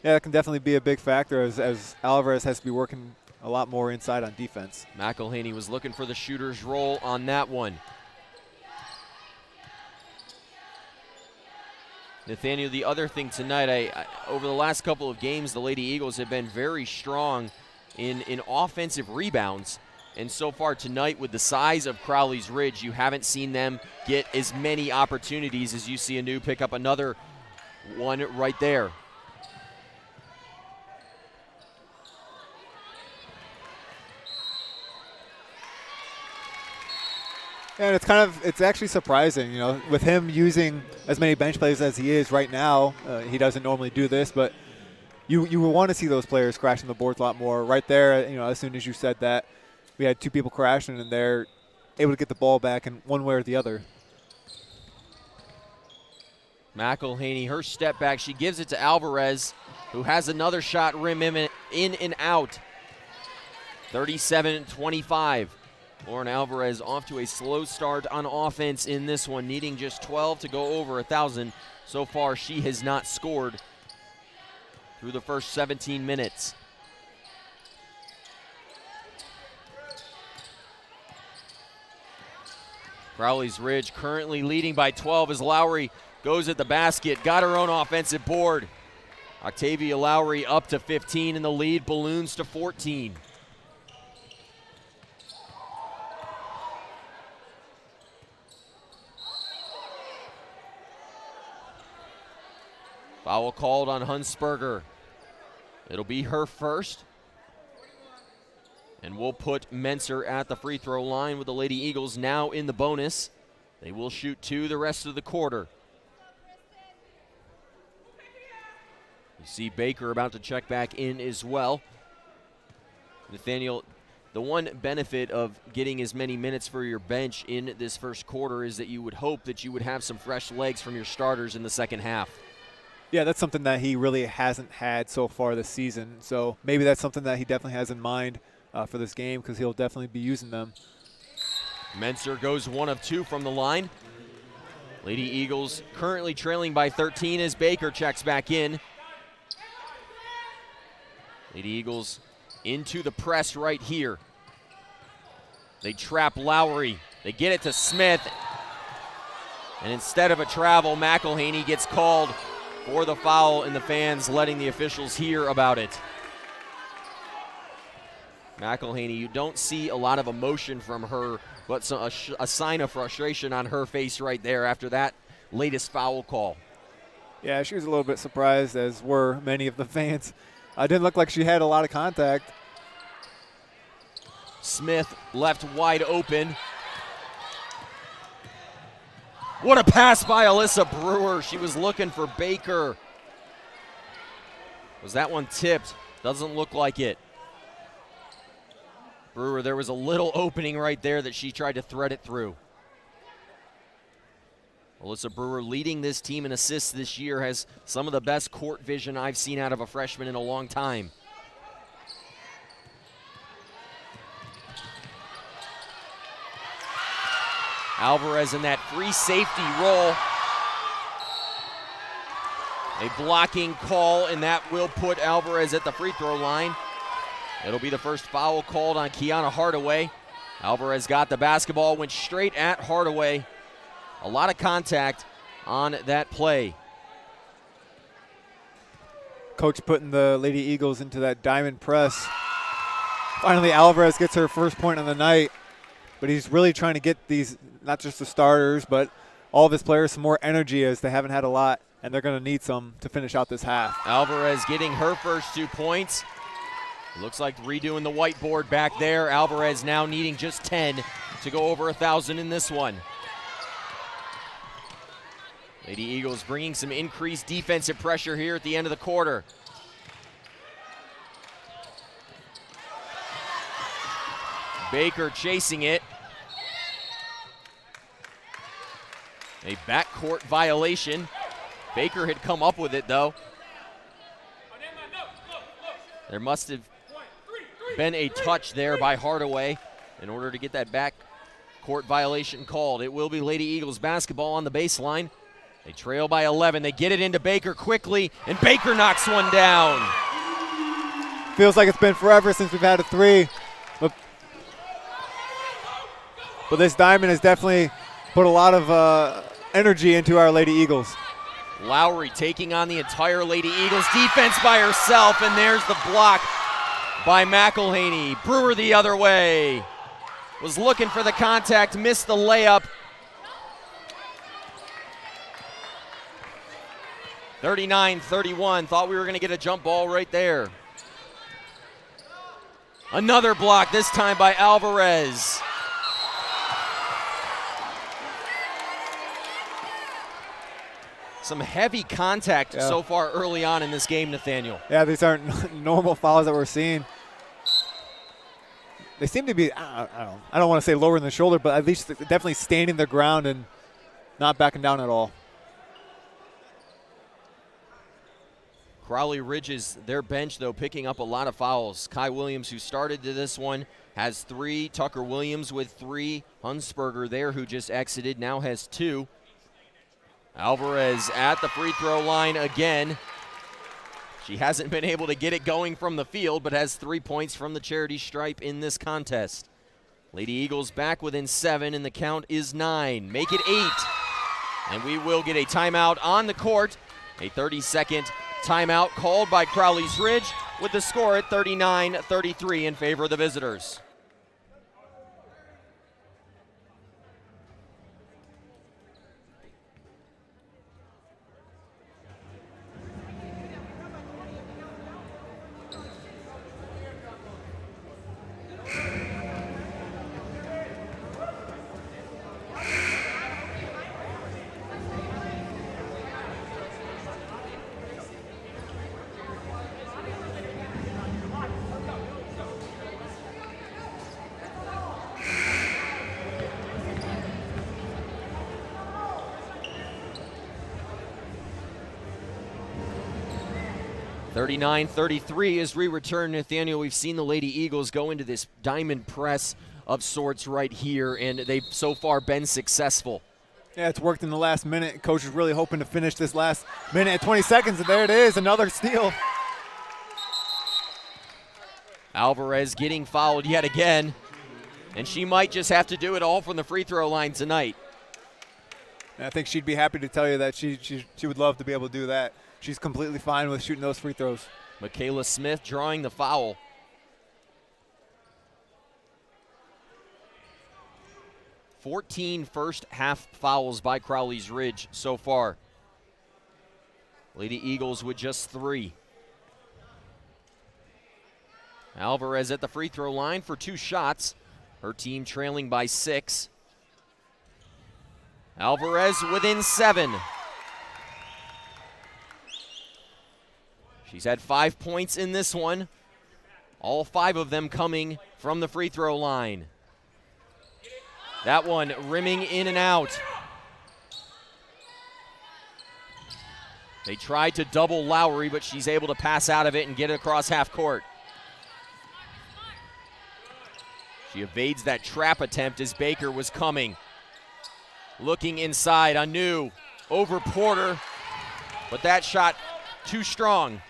it can definitely be a big factor as Alvarez has to be working a lot more inside on defense. McElhaney was looking for the shooter's role on that one. Nathaniel, the other thing tonight, over the last couple of games, the Lady Eagles have been very strong in offensive rebounds. And so far tonight, with the size of Crowley's Ridge, you haven't seen them get as many opportunities as you see Anu pick up another one right there. And it's actually surprising, you know, with him using as many bench players as he is right now. He doesn't normally do this, but you would want to see those players crashing the boards a lot more. Right there, you know, as soon as you said that, we had two people crashing, and they're able to get the ball back in one way or the other. McElhaney, her step back, she gives it to Alvarez, who has another shot rim in and out. 37-25. Lauren Alvarez off to a slow start on offense in this one, needing just 12 to go over 1,000. So far, she has not scored through the first 17 minutes. Crowley's Ridge currently leading by 12 as Lowry goes at the basket, got her own offensive board. Octavia Lowry up to 15 and the lead balloons to 14. Foul called on Hunsberger. It'll be her first. And we'll put Menser at the free throw line with the Lady Eagles now in the bonus. They will shoot 2 the rest of the quarter. You see Baker about to check back in as well. Nathaniel, the one benefit of getting as many minutes for your bench in this first quarter is that you would hope that you would have some fresh legs from your starters in the second half. Yeah, that's something that he really hasn't had so far this season. So maybe that's something that he definitely has in mind for this game, because he'll definitely be using them. Menser goes 1 of 2 from the line. Lady Eagles currently trailing by 13 as Baker checks back in. Lady Eagles into the press right here. They trap Lowry. They get it to Smith. And instead of a travel, McElhaney gets called for the foul, and the fans letting the officials hear about it. McElhaney, you don't see a lot of emotion from her, but a sign of frustration on her face right there after that latest foul call. Yeah, she was a little bit surprised, as were many of the fans. It didn't look like she had a lot of contact. Smith left wide open. What a pass by Alyssa Brewer. She was looking for Baker. Was that one tipped? Doesn't look like it. Brewer, there was a little opening right there that she tried to thread it through. Alyssa Brewer leading this team in assists this year, has some of the best court vision I've seen out of a freshman in a long time. Alvarez in that free safety roll. A blocking call, and that will put Alvarez at the free throw line. It'll be the first foul called on Kiana Hardaway. Alvarez got the basketball, went straight at Hardaway. A lot of contact on that play. Coach putting the Lady Eagles into that diamond press. Finally, Alvarez gets her first point on the night, but he's really trying to get these, not just the starters, but all of his players some more energy, as they haven't had a lot, and they're going to need some to finish out this half. Alvarez getting her first 2 points. Looks like redoing the whiteboard back there. Alvarez now needing just 10 to go over 1,000 in this one. Lady Eagles bringing some increased defensive pressure here at the end of the quarter. Baker chasing it. A backcourt violation. Baker had come up with it, though. There must have been a touch there by Hardaway in order to get that backcourt violation called. It will be Lady Eagles basketball on the baseline. They trail by 11. They get it into Baker quickly, and Baker knocks one down. Feels like it's been forever since we've had a three. But this diamond has definitely put a lot of energy into our Lady Eagles. Lowry taking on the entire Lady Eagles defense by herself, and there's the block by McElhaney. Brewer the other way. Was looking for the contact, missed the layup. 39-31, thought we were going to get a jump ball right there. Another block, this time by Alvarez. Some heavy contact so far early on in this game, Nathaniel. Yeah, these aren't normal fouls that we're seeing. They seem to be, I don't want to say lowering the shoulder, but at least definitely standing their ground and not backing down at all. Crowley Ridges, their bench, though, picking up a lot of fouls. Kai Williams, who started this one, has 3. Tucker Williams with 3. Hunsberger there, who just exited, now has 2. Alvarez at the free throw line again. She hasn't been able to get it going from the field, but has 3 points from the charity stripe in this contest. Lady Eagles back within 7, and the count is 9. Make it 8. And we will get a timeout on the court. A 30-second timeout called by Crowley's Ridge, with the score at 39-33 in favor of the visitors. (39-33) as we return, Nathaniel. We've seen the Lady Eagles go into this diamond press of sorts right here, and they've so far been successful. Yeah, it's worked in the last minute. Coach is really hoping to finish this last minute and 20 seconds, and there it is, another steal. Alvarez getting fouled yet again, and she might just have to do it all from the free throw line tonight. And I think she'd be happy to tell you that she would love to be able to do that. She's completely fine with shooting those free throws. Michaela Smith drawing the foul. (14) first half fouls by Crowley's Ridge so far. Lady Eagles with just 3. Alvarez at the free throw line for 2 shots. Her team trailing by 6. Alvarez within 7. She's had 5 points in this one, all 5 of them coming from the free throw line. That one rimming in and out. They tried to double Lowry, but she's able to pass out of it and get it across half court. She evades that trap attempt as Baker was coming. Looking inside, Anu over Porter, but that shot too strong.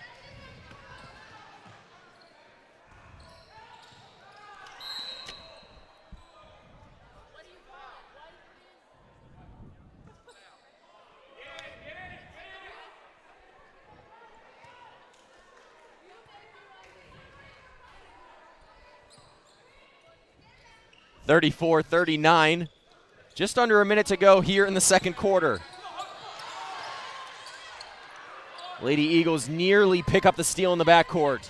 (34-39). Just under a minute to go here in the second quarter. Lady Eagles nearly pick up the steal in the backcourt.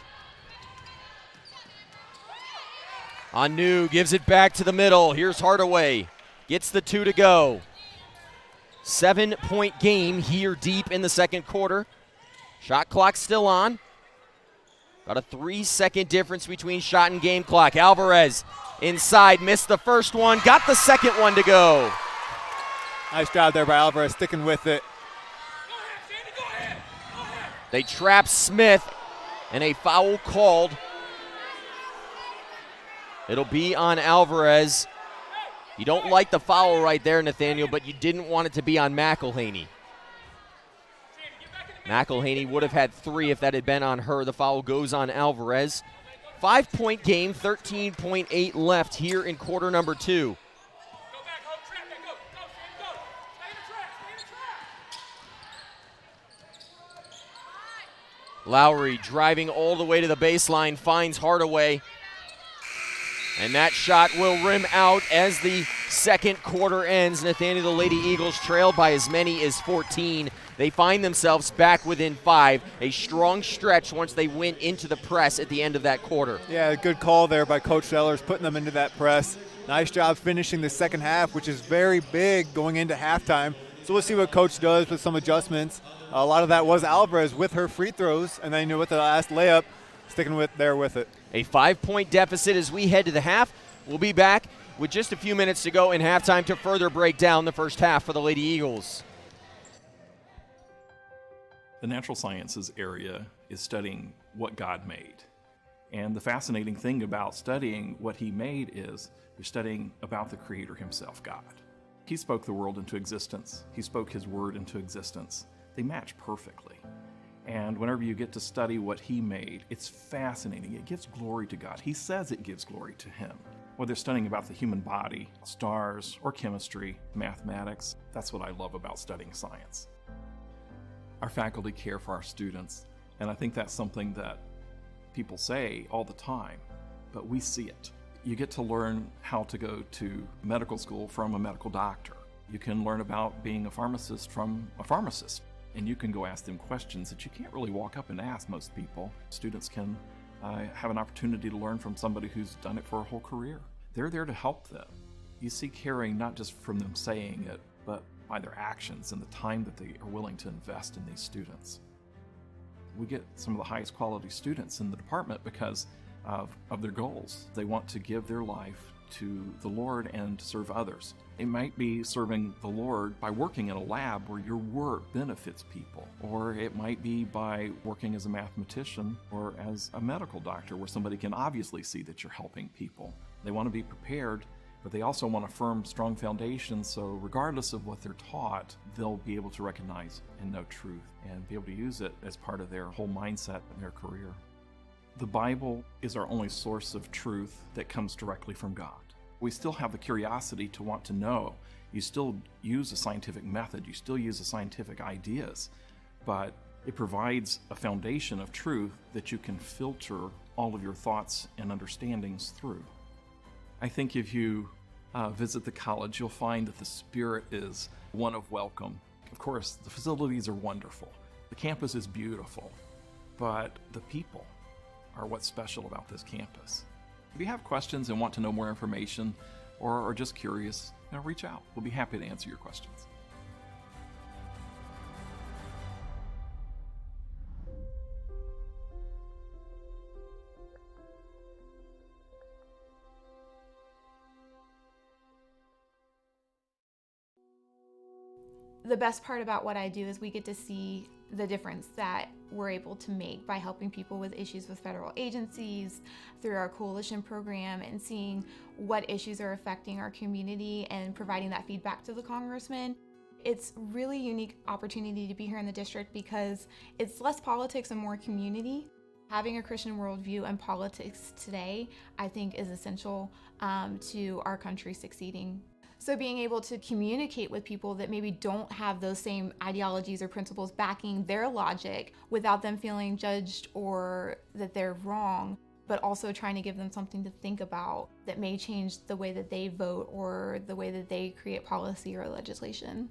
Anu gives it back to the middle. Here's Hardaway. Gets the 2 to go. 7-point game here deep in the second quarter. Shot clock still on. Got a 3-second difference between shot and game clock. Alvarez inside, missed the first one, got the second one to go. Nice job there by Alvarez, sticking with it. They trap Smith, and a foul called. It'll be on Alvarez. You don't like the foul right there, Nathaniel, but you didn't want it to be on McElhaney. McElhaney would have had 3 if that had been on her. The foul goes on Alvarez. 5-point game, 13.8 left here in quarter number 2. Lowry driving all the way to the baseline, finds Hardaway. And that shot will rim out as the second quarter ends. Nathaniel, the Lady Eagles trail by as many as 14. They find themselves back within 5. A strong stretch once they went into the press at the end of that quarter. Yeah, good call there by Coach Sellers, putting them into that press. Nice job finishing the second half, which is very big going into halftime. So we'll see what Coach does with some adjustments. A lot of that was Alvarez with her free throws, and then with the last layup, sticking with it. A 5-point deficit as we head to the half. We'll be back with just a few minutes to go in halftime to further break down the first half for the Lady Eagles. The natural sciences area is studying what God made. And the fascinating thing about studying what he made is you're studying about the Creator himself, God. He spoke the world into existence. He spoke his word into existence. They match perfectly. And whenever you get to study what he made, it's fascinating. It gives glory to God. He says it gives glory to him. Whether studying about the human body, stars, or chemistry, mathematics, that's what I love about studying science. Our faculty care for our students, and I think that's something that people say all the time, but we see it. You get to learn how to go to medical school from a medical doctor. You can learn about being a pharmacist from a pharmacist. And you can go ask them questions that you can't really walk up and ask most people. Students can have an opportunity to learn from somebody who's done it for a whole career. They're there to help them. You see caring not just from them saying it, but by their actions and the time that they are willing to invest in these students. We get some of the highest quality students in the department because of their goals. They want to give their life to the Lord and to serve others. It might be serving the Lord by working in a lab where your work benefits people, or it might be by working as a mathematician or as a medical doctor where somebody can obviously see that you're helping people. They want to be prepared, but they also want a firm, strong foundation, so regardless of what they're taught, they'll be able to recognize and know truth and be able to use it as part of their whole mindset in their career. The Bible is our only source of truth that comes directly from God. We still have the curiosity to want to know. You still use a scientific method, you still use the scientific ideas, but it provides a foundation of truth that you can filter all of your thoughts and understandings through. I think if you visit the college, you'll find that the spirit is one of welcome. Of course, the facilities are wonderful. The campus is beautiful, but the people are what's special about this campus. If you have questions and want to know more information or are just curious, reach out. We'll be happy to answer your questions. The best part about what I do is we get to see the difference that we're able to make by helping people with issues with federal agencies through our coalition program and seeing what issues are affecting our community and providing that feedback to the congressman. It's really unique opportunity to be here in the district because it's less politics and more community. Having a Christian worldview and politics today, I think, is essential to our country succeeding. So being able to communicate with people that maybe don't have those same ideologies or principles backing their logic without them feeling judged or that they're wrong, but also trying to give them something to think about that may change the way that they vote or the way that they create policy or legislation.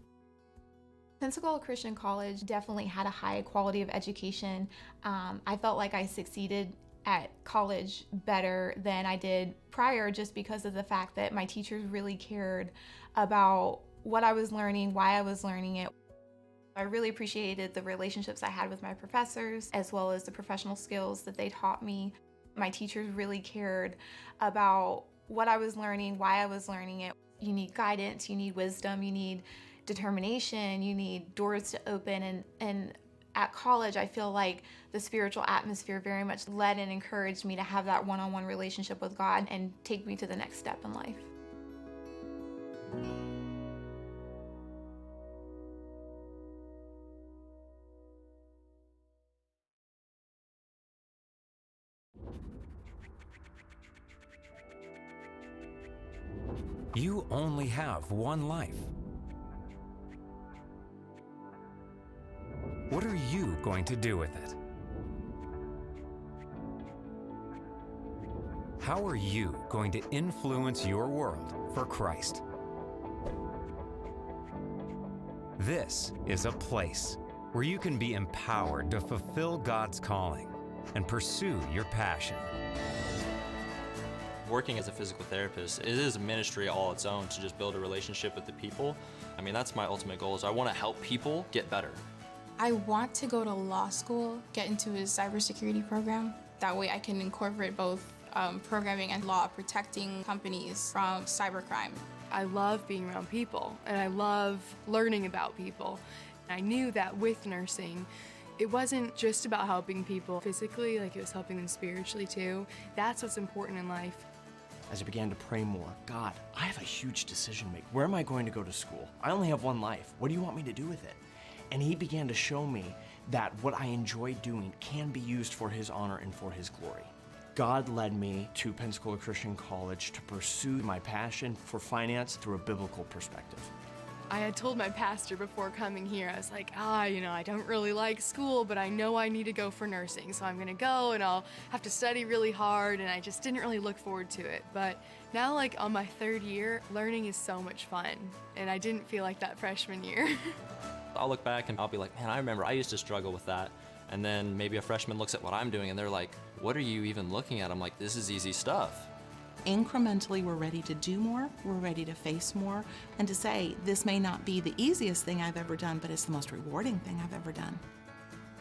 Pensacola Christian College definitely had a high quality of education. I felt like I succeeded at college better than I did prior just because of the fact that my teachers really cared about what I was learning, why I was learning it. I really appreciated the relationships I had with my professors, as well as the professional skills that they taught me. My teachers really cared about what I was learning, why I was learning it. You need guidance, you need wisdom, you need determination, you need doors to open. And at college, I feel like the spiritual atmosphere very much led and encouraged me to have that one-on-one relationship with God and take me to the next step in life. You only have one life. What are you going to do with it? How are you going to influence your world for Christ? This is a place where you can be empowered to fulfill God's calling and pursue your passion. Working as a physical therapist, it is a ministry all its own to just build a relationship with the people. I mean, that's my ultimate goal, is I want to help people get better. I want to go to law school, get into a cybersecurity program. That way I can incorporate both programming and law, protecting companies from cybercrime. I love being around people, and I love learning about people. I knew that with nursing, it wasn't just about helping people physically, like it was helping them spiritually too. That's what's important in life. As I began to pray more, God, I have a huge decision to make. Where am I going to go to school? I only have one life. What do you want me to do with it? And he began to show me that what I enjoy doing can be used for his honor and for his glory. God led me to Pensacola Christian College to pursue my passion for finance through a biblical perspective. I had told my pastor before coming here, I was like, I don't really like school, but I know I need to go for nursing. So I'm gonna go and I'll have to study really hard, and I just didn't really look forward to it. But now, like on my third year, learning is so much fun, and I didn't feel like that freshman year. I'll look back and I'll be like, man, I remember I used to struggle with that. And then maybe a freshman looks at what I'm doing and they're like, what are you even looking at? I'm like, this is easy stuff. Incrementally, we're ready to do more, we're ready to face more, and to say, this may not be the easiest thing I've ever done, but it's the most rewarding thing I've ever done.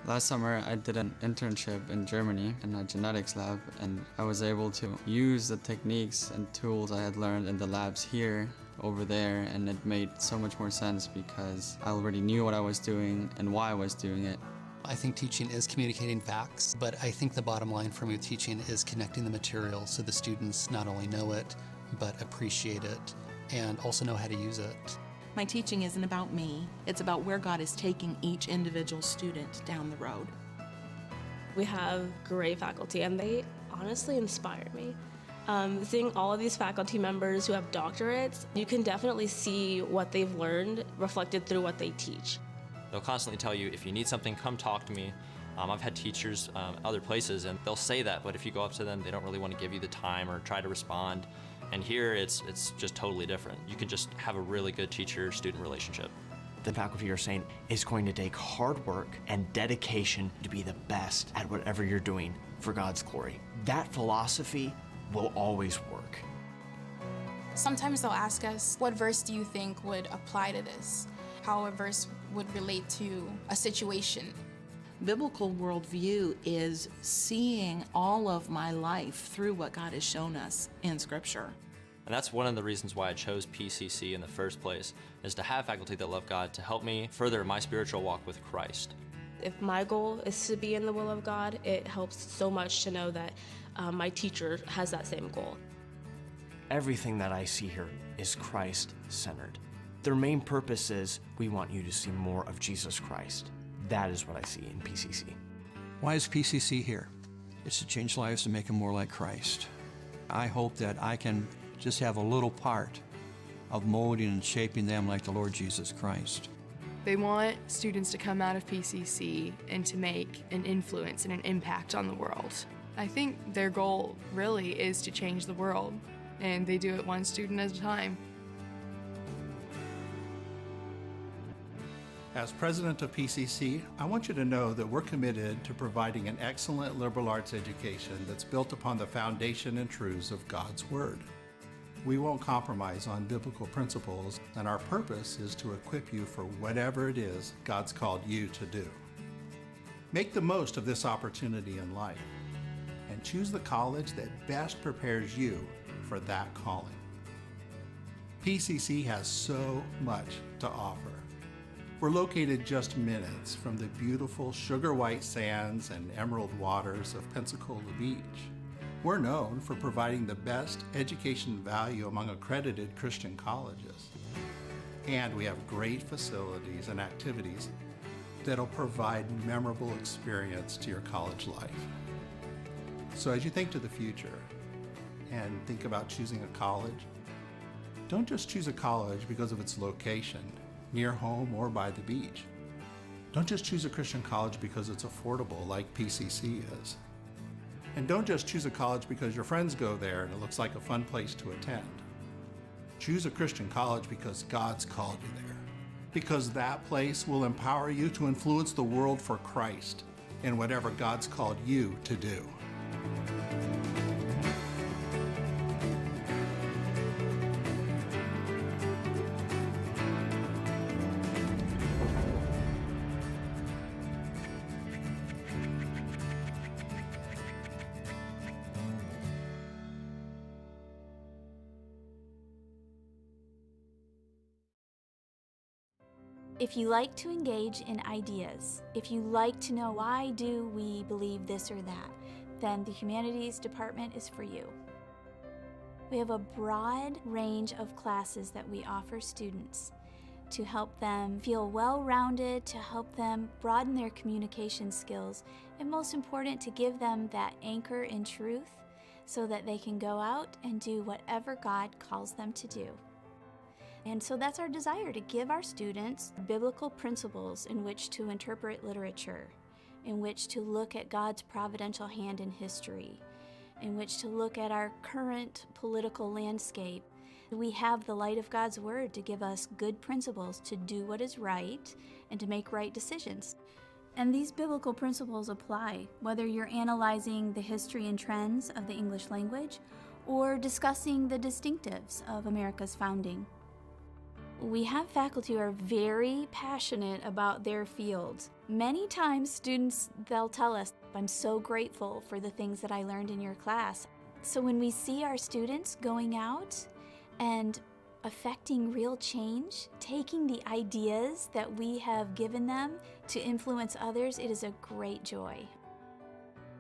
Last summer, I did an internship in Germany in a genetics lab, and I was able to use the techniques and tools I had learned in the labs here over there, and it made so much more sense because I already knew what I was doing and why I was doing it. I think teaching is communicating facts, but I think the bottom line for me with teaching is connecting the material so the students not only know it, but appreciate it and also know how to use it. My teaching isn't about me, it's about where God is taking each individual student down the road. We have great faculty and they honestly inspire me. Seeing all of these faculty members who have doctorates, you can definitely see what they've learned reflected through what they teach. They'll constantly tell you, if you need something, come talk to me. I've had teachers other places and they'll say that, but if you go up to them, they don't really want to give you the time or try to respond. And here, it's just totally different. You can just have a really good teacher-student relationship. The faculty are saying it's going to take hard work and dedication to be the best at whatever you're doing for God's glory. That philosophy will always work. Sometimes they'll ask us, what verse do you think would apply to this? How a verse would relate to a situation. Biblical worldview is seeing all of my life through what God has shown us in Scripture. And that's one of the reasons why I chose PCC in the first place, is to have faculty that love God to help me further my spiritual walk with Christ. If my goal is to be in the will of God, it helps so much to know that my teacher has that same goal. Everything that I see here is Christ-centered. Their main purpose is, we want you to see more of Jesus Christ. That is what I see in PCC. Why is PCC here? It's to change lives to make them more like Christ. I hope that I can just have a little part of molding and shaping them like the Lord Jesus Christ. They want students to come out of PCC and to make an influence and an impact on the world. I think their goal really is to change the world, and they do it one student at a time. As president of PCC, I want you to know that we're committed to providing an excellent liberal arts education that's built upon the foundation and truths of God's Word. We won't compromise on biblical principles, and our purpose is to equip you for whatever it is God's called you to do. Make the most of this opportunity in life and choose the college that best prepares you for that calling. PCC has so much to offer. We're located just minutes from the beautiful sugar white sands and emerald waters of Pensacola Beach. We're known for providing the best education value among accredited Christian colleges. And we have great facilities and activities that'll provide memorable experience to your college life. So as you think to the future and think about choosing a college, don't just choose a college because of its location, near home or by the beach. Don't just choose a Christian college because it's affordable like PCC is. And don't just choose a college because your friends go there and it looks like a fun place to attend. Choose a Christian college because God's called you there. Because that place will empower you to influence the world for Christ in whatever God's called you to do. If you like to engage in ideas, if you like to know why do we believe this or that, then the Humanities Department is for you. We have a broad range of classes that we offer students to help them feel well-rounded, to help them broaden their communication skills, and most important, to give them that anchor in truth so that they can go out and do whatever God calls them to do. And so that's our desire, to give our students biblical principles in which to interpret literature, in which to look at God's providential hand in history, in which to look at our current political landscape. We have the light of God's Word to give us good principles to do what is right and to make right decisions. And these biblical principles apply whether you're analyzing the history and trends of the English language or discussing the distinctives of America's founding. We have faculty who are very passionate about their fields. Many times students, they'll tell us, I'm so grateful for the things that I learned in your class. So when we see our students going out and affecting real change, taking the ideas that we have given them to influence others, it is a great joy.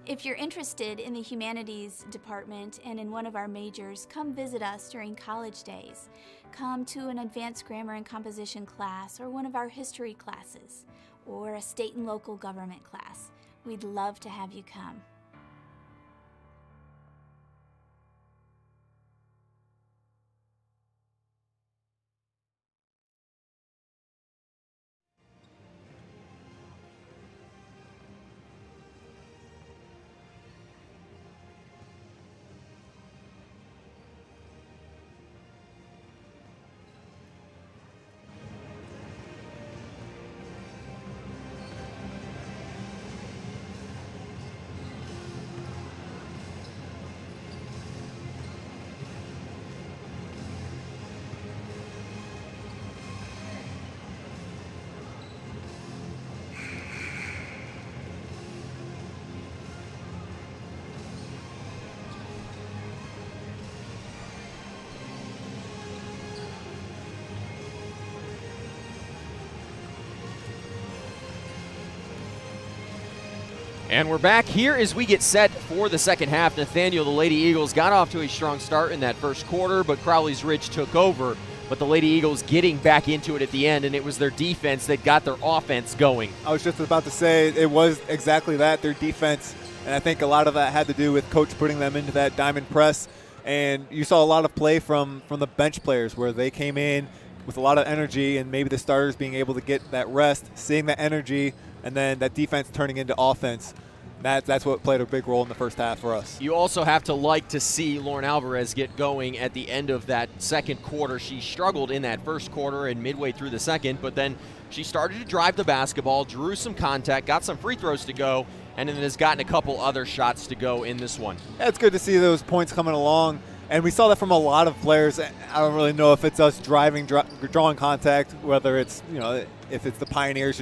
If you're interested in the Humanities Department and in one of our majors, come visit us during college days. Come to an advanced grammar and composition class or one of our history classes or a state and local government class. We'd love to have you come. And we're back here as we get set for the second half. Nathaniel, the Lady Eagles got off to a strong start in that first quarter, but Crowley's Ridge took over. But the Lady Eagles getting back into it at the end, and it was their defense that got their offense going. I was just about to say it was exactly that, their defense. And I think a lot of that had to do with Coach putting them into that diamond press. And you saw a lot of play from the bench players where they came in with a lot of energy, and maybe the starters being able to get that rest, seeing that energy, and then that defense turning into offense. That's what played a big role in the first half for us. You also have to like to see Lauren Alvarez get going at the end of that second quarter. She struggled in that first quarter and midway through the second, but then she started to drive the basketball, drew some contact, got some free throws to go, and then has gotten a couple other shots to go in this one. Yeah, it's good to see those points coming along. And we saw that from a lot of players. I don't really know if it's us drawing contact, whether it's, if it's the Pioneers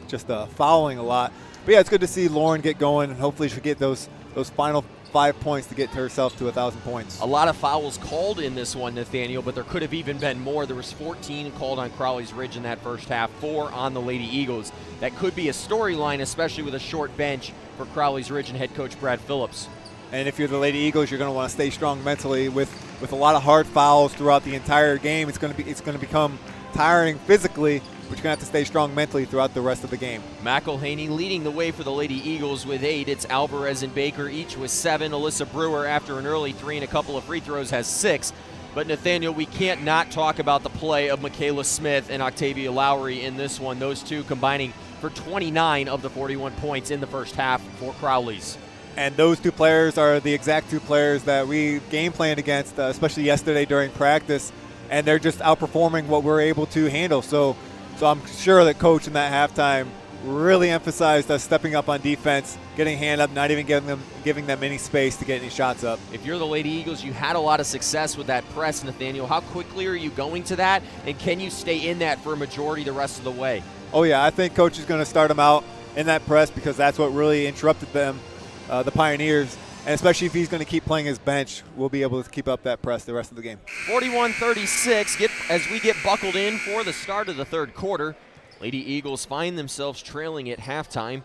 just fouling a lot. But yeah, it's good to see Lauren get going, and hopefully she'll get those final 5 points to get herself to 1,000 points. A lot of fouls called in this one, Nathaniel, but there could have even been more. There was 14 called on Crowley's Ridge in that first half, 4 on the Lady Eagles. That could be a storyline, especially with a short bench for Crowley's Ridge and head coach Brad Phillips. And if you're the Lady Eagles, you're going to want to stay strong mentally with a lot of hard fouls throughout the entire game. It's going to become tiring physically, but you're going to have to stay strong mentally throughout the rest of the game. McElhaney leading the way for the Lady Eagles with 8. It's Alvarez and Baker each with 7. Alyssa Brewer, after an early 3 and a couple of free throws, has 6. But Nathaniel, we can't not talk about the play of Michaela Smith and Octavia Lowry in this one. Those two combining for 29 of the 41 points in the first half for Crowley's. And those two players are the exact two players that we game planned against, especially yesterday during practice. And they're just outperforming what we're able to handle. So I'm sure that coach in that halftime really emphasized us stepping up on defense, getting hand up, not even giving them any space to get any shots up. If you're the Lady Eagles, you had a lot of success with that press, Nathaniel. How quickly are you going to that, and can you stay in that for a majority the rest of the way? Oh, yeah, I think coach is going to start them out in that press because that's what really interrupted them, the Pioneers. And especially if he's going to keep playing his bench, we'll be able to keep up that press the rest of the game. 41-36 as we get buckled in for the start of the third quarter. Lady Eagles find themselves trailing at halftime.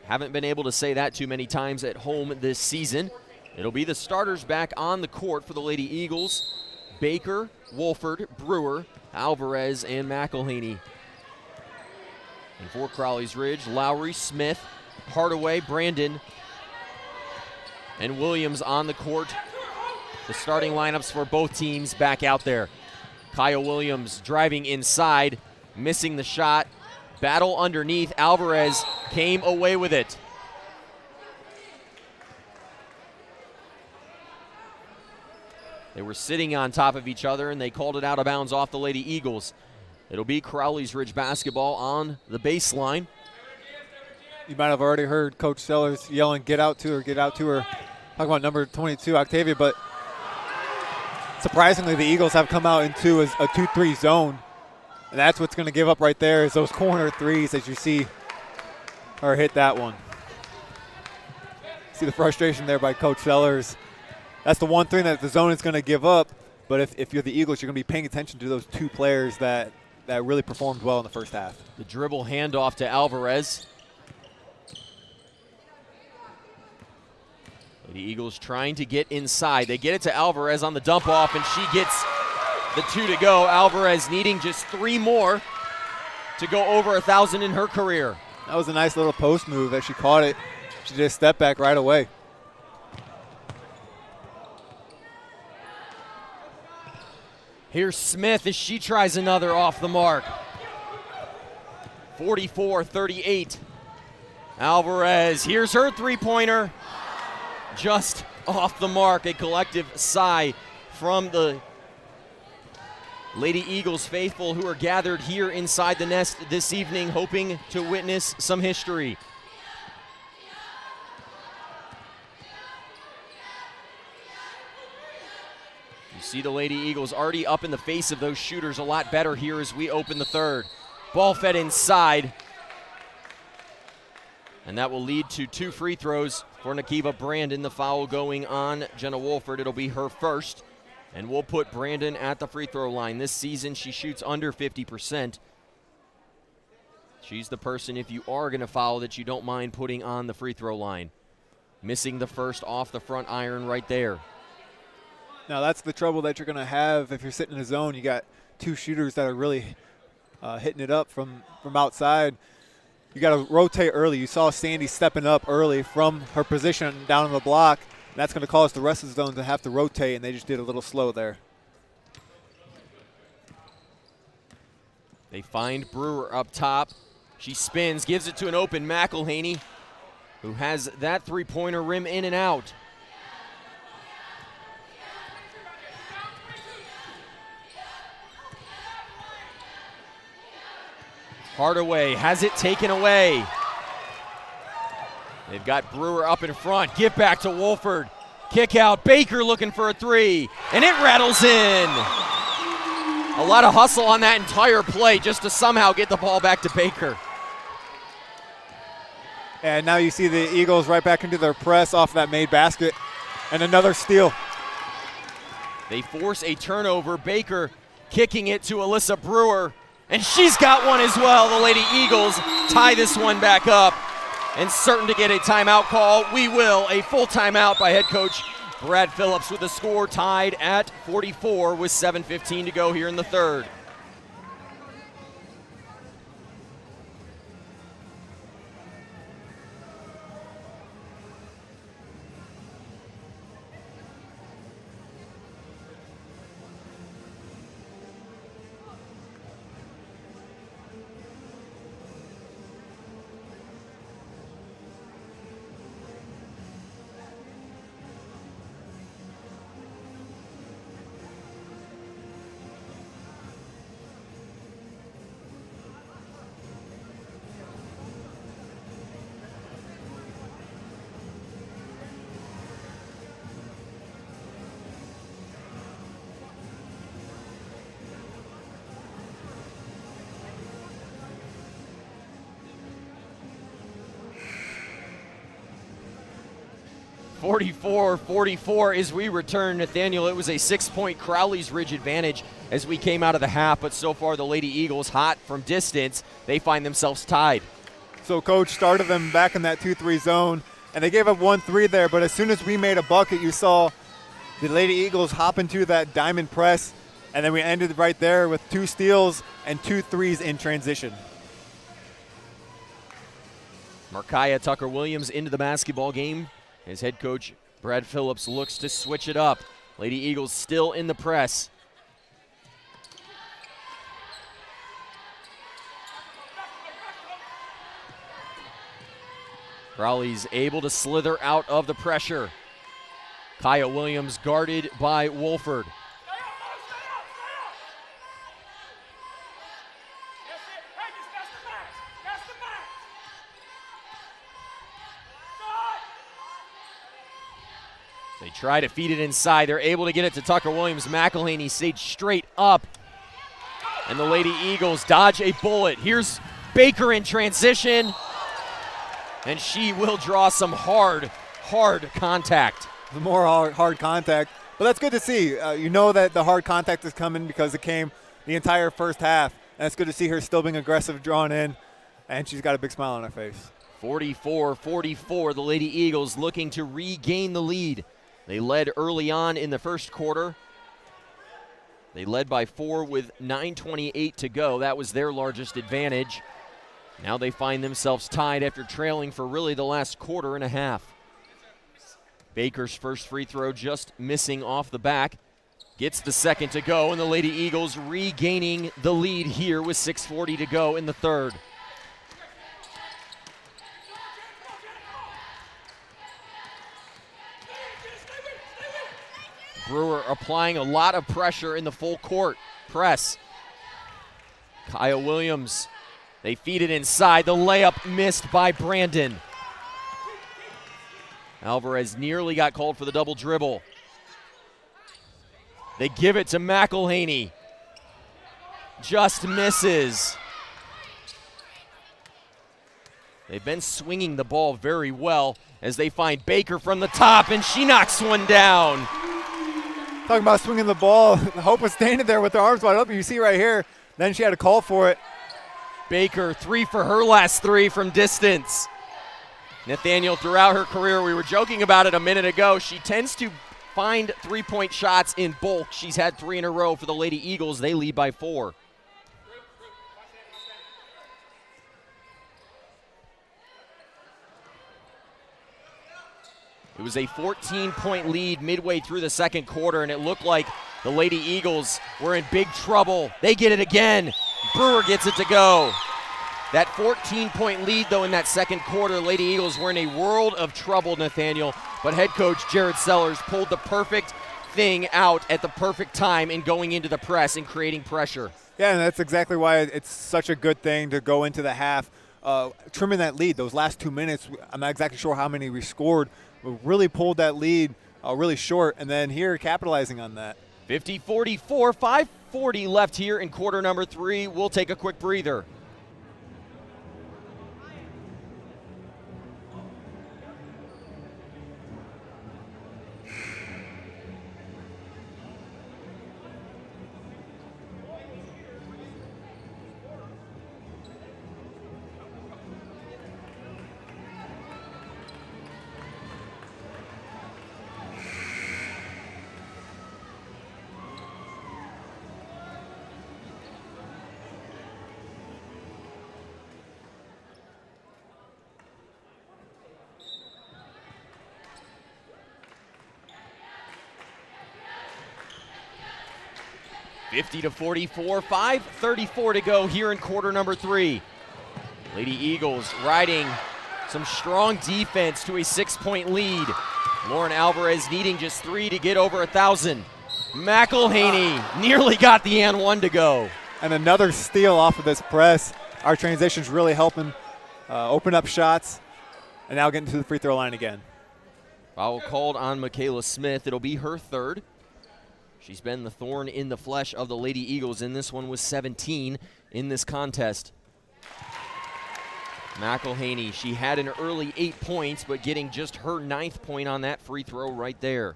Haven't been able to say that too many times at home this season. It'll be the starters back on the court for the Lady Eagles. Baker, Wolford, Brewer, Alvarez, and McElhaney. And for Crowley's Ridge, Lowry, Smith, Hardaway, Brandon, and Williams on the court. The starting lineups for both teams back out there. Kyle Williams driving inside, missing the shot. Battle underneath. Alvarez came away with it. They were sitting on top of each other, and they called it out of bounds off the Lady Eagles. It'll be Crowley's Ridge basketball on the baseline. You might have already heard Coach Sellers yelling, "Get out to her, get out to her." Talking about number 22, Octavia, but surprisingly, the Eagles have come out into a 2-3 zone. And that's what's going to give up right there is those corner threes, as you see her hit that one. See the frustration there by Coach Sellers. That's the one thing that the zone is going to give up. But if you're the Eagles, you're going to be paying attention to those two players that really performed well in the first half. The dribble handoff to Alvarez. The Eagles trying to get inside. They get it to Alvarez on the dump off, and she gets the 2 to go. Alvarez needing just 3 more to go over 1,000 in her career. That was a nice little post move as she caught it. She did a step back right away. Here's Smith as she tries another off the mark. 44-38. Alvarez, here's her three-pointer. Just off the mark. A collective sigh from the Lady Eagles faithful who are gathered here inside the nest this evening, hoping to witness some history. You see the Lady Eagles already up in the face of those shooters a lot better here as we open the third. Ball fed inside. And that will lead to 2 free throws for Nakiva Brandon. The foul going on Jenna Wolford. It'll be her first. And we'll put Brandon at the free throw line. This season, she shoots under 50%. She's the person, if you are going to foul, that you don't mind putting on the free throw line. Missing the first off the front iron right there. Now, that's the trouble that you're going to have if you're sitting in a zone. You got 2 shooters that are really hitting it up from outside. You got to rotate early. You saw Sandy stepping up early from her position down on the block. And that's going to cause the rest of the zone to have to rotate, and they just did a little slow there. They find Brewer up top. She spins, gives it to an open McElhaney, who has that three-pointer rim in and out. Hardaway has it taken away. They've got Brewer up in front. Give back to Wolford. Kick out, Baker looking for a three, and it rattles in. A lot of hustle on that entire play just to somehow get the ball back to Baker. And now you see the Eagles right back into their press off that made basket, and another steal. They force a turnover. Baker kicking it to Alyssa Brewer, and she's got one as well. The Lady Eagles tie this one back up and certain to get a timeout call. We will. A full timeout by head coach Brad Phillips with the score tied at 44 with 7:15 to go here in the third. (44-44) as we return. Nathaniel, it was a 6-point Crowley's Ridge advantage as we came out of the half, but so far the Lady Eagles, hot from distance, they find themselves tied. So coach started them back in that 2-3 zone, and they gave up 1-3 there, but as soon as we made a bucket, you saw the Lady Eagles hop into that diamond press, and then we ended right there with 2 steals and 2 threes in transition. Markiah Tucker-Williams into the basketball game as head coach Brad Phillips looks to switch it up. Lady Eagles still in the press. Crowley's able to slither out of the pressure. Kaya Williams guarded by Wolford. They try to feed it inside. They're able to get it to Tucker Williams. McElhaney stayed straight up. And the Lady Eagles dodge a bullet. Here's Baker in transition. And she will draw some hard contact. More hard contact. But that's good to see. You know that the hard contact is coming because it came the entire first half. And it's good to see her still being aggressive, drawn in. And she's got a big smile on her face. 44-44, the Lady Eagles looking to regain the lead. They led early on in the first quarter. They led by 4 with 9:28 to go. That was their largest advantage. Now they find themselves tied after trailing for really the last quarter and a half. Baker's first free throw just missing off the back. Gets the second to go, and the Lady Eagles regaining the lead here with 6:40 to go in the third. Brewer applying a lot of pressure in the full court press. Kaya Williams, they feed it inside. The layup missed by Brandon. Alvarez nearly got called for the double dribble. They give it to McElhaney. Just misses. They've been swinging the ball very well as they find Baker from the top, and she knocks one down. Talking about swinging the ball, Hope was standing there with her arms wide open. You see right here, then she had to call for it. Baker, 3 for her last 3 from distance. Nathaniel, throughout her career, we were joking about it a minute ago, she tends to find three-point shots in bulk. She's had 3 in a row for the Lady Eagles. They lead by 4. It was a 14-point lead midway through the second quarter, and it looked like the Lady Eagles were in big trouble. They get it again. Brewer gets it to go. That 14-point lead, though, in that second quarter, Lady Eagles were in a world of trouble, Nathaniel. But head coach Jared Sellers pulled the perfect thing out at the perfect time in going into the press and creating pressure. Yeah, and that's exactly why it's such a good thing to go into the half, trimming that lead. Those last 2 minutes, I'm not exactly sure how many we scored. We really pulled that lead really short, and then here capitalizing on that. 50-44, 5:40 left here in quarter number 3. We'll take a quick breather. (50-44), 5:34 to go here in quarter number 3. Lady Eagles riding some strong defense to a 6-point lead. Lauren Alvarez needing just 3 to get over 1,000. McElhaney nearly got the and 1 to go. And another steal off of this press. Our transition's really helping open up shots, and now getting to the free throw line again. Foul called on Michaela Smith. It'll be her 3rd. She's been the thorn in the flesh of the Lady Eagles, and this one was 17 in this contest. McElhaney, she had an early 8 points, but getting just her 9th point on that free throw right there.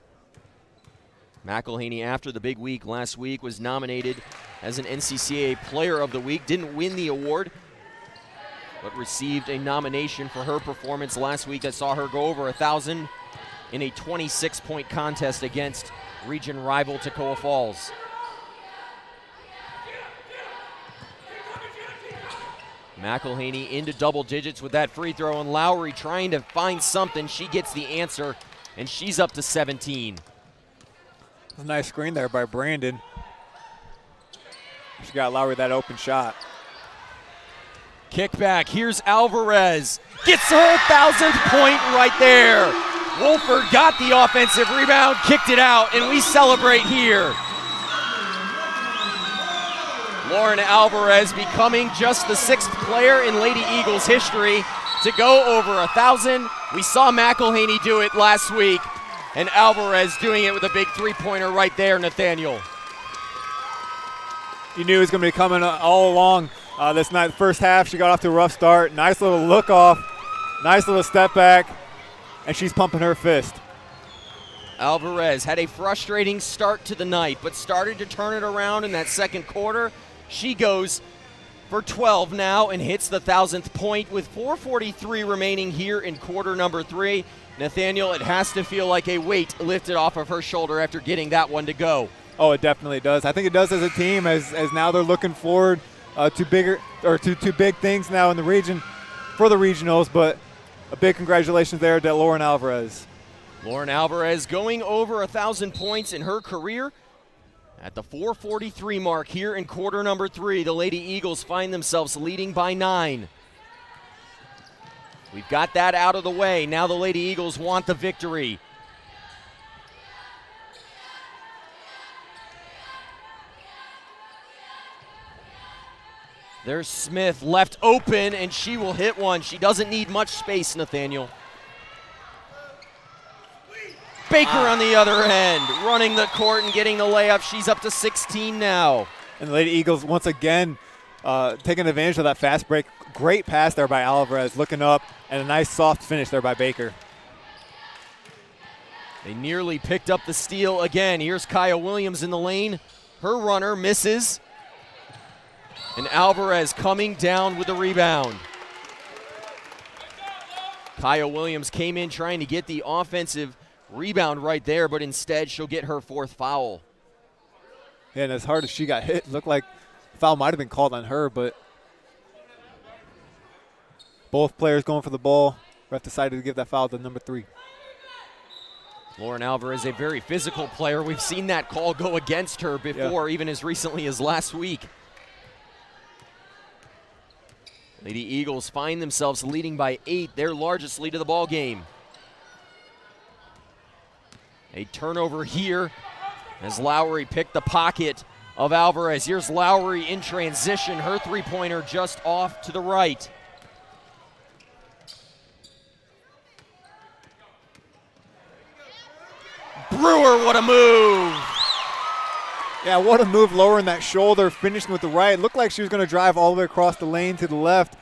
McElhaney, after the big week last week, was nominated as an NCCAA Player of the Week. Didn't win the award, but received a nomination for her performance last week that saw her go over 1,000 in a 26-point contest against region rival Toccoa Falls. McElhaney into double digits with that free throw, and Lowry trying to find something. She gets the answer, and she's up to 17. A nice screen there by Brandon. She got Lowry that open shot. Kickback, here's Alvarez. Gets her 1,000th point right there. Wolford got the offensive rebound, kicked it out, and we celebrate here. Lauren Alvarez becoming just the 6th player in Lady Eagles history to go over 1,000. We saw McElhaney do it last week, and Alvarez doing it with a big 3-pointer right there, Nathaniel. You knew it was going to be coming all along this night. The first half, she got off to a rough start. Nice little look off, nice little step back, and she's pumping her fist. Alvarez had a frustrating start to the night, but started to turn it around in that second quarter. She goes for 12 now and hits the 1,000th point with 4:43 remaining here in quarter number 3. Nathaniel, it has to feel like a weight lifted off of her shoulder after getting that one to go. Oh, it definitely does. I think it does as a team, as now they're looking forward to big things now in the region for the regionals. But a big congratulations there to Lauren Alvarez. Lauren Alvarez going over 1,000 points in her career. At the 4:43 mark here in quarter number 3, the Lady Eagles find themselves leading by 9. We've got that out of the way. Now the Lady Eagles want the victory. There's Smith left open, and she will hit one. She doesn't need much space, Nathaniel. Baker on the other end, running the court and getting the layup. She's up to 16 now. And the Lady Eagles once again taking advantage of that fast break. Great pass there by Alvarez, looking up, and a nice soft finish there by Baker. They nearly picked up the steal again. Here's Kaya Williams in the lane. Her runner misses. And Alvarez coming down with the rebound. Kaya Williams came in trying to get the offensive rebound right there, but instead she'll get her 4th foul. Yeah, and as hard as she got hit, looked like foul might have been called on her, but both players going for the ball. Ref decided to give that foul to number 3. Lauren Alvarez, a very physical player. We've seen that call go against her before, even as recently as last week. Lady Eagles find themselves leading by 8, their largest lead of the ball game. A turnover here as Lowry picked the pocket of Alvarez. Here's Lowry in transition. Her 3-pointer just off to the right. Brewer, what a move! Yeah, what a move, lowering that shoulder, finishing with the right. Looked like she was going to drive all the way across the lane to the left,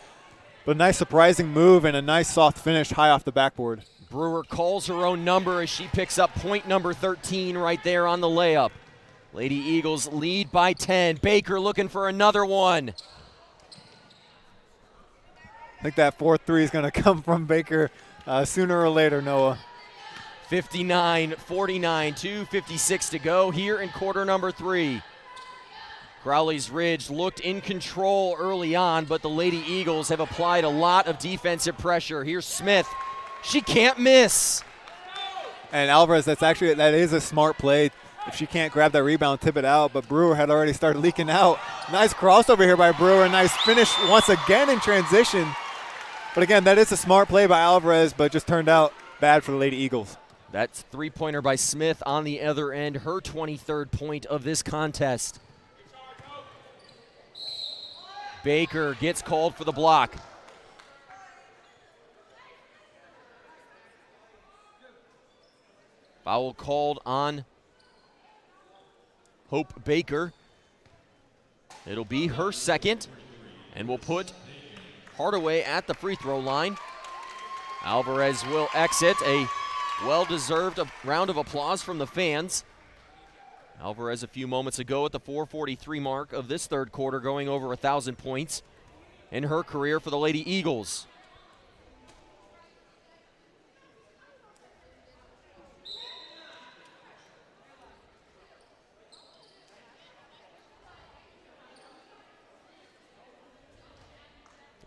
but a nice surprising move and a nice soft finish high off the backboard. Brewer calls her own number as she picks up point number 13 right there on the layup. Lady Eagles lead by 10. Baker looking for another one. I think that 4-3 is going to come from Baker sooner or later, Noah. 59-49, 2:56 to go here in quarter number 3. Crowley's Ridge looked in control early on, but the Lady Eagles have applied a lot of defensive pressure. Here's Smith. She can't miss. And Alvarez, that is a smart play. If she can't grab that rebound, tip it out, but Brewer had already started leaking out. Nice crossover here by Brewer. Nice finish once again in transition. But again, that is a smart play by Alvarez, but just turned out bad for the Lady Eagles. That's three-pointer by Smith on the other end, her 23rd point of this contest. Baker gets called for the block. Foul called on Hope Baker. It'll be her second, and we'll put Hardaway at the free throw line. Alvarez will exit. A well-deserved round of applause from the fans. Alvarez a few moments ago at the 4:43 mark of this third quarter, going over 1,000 points in her career for the Lady Eagles.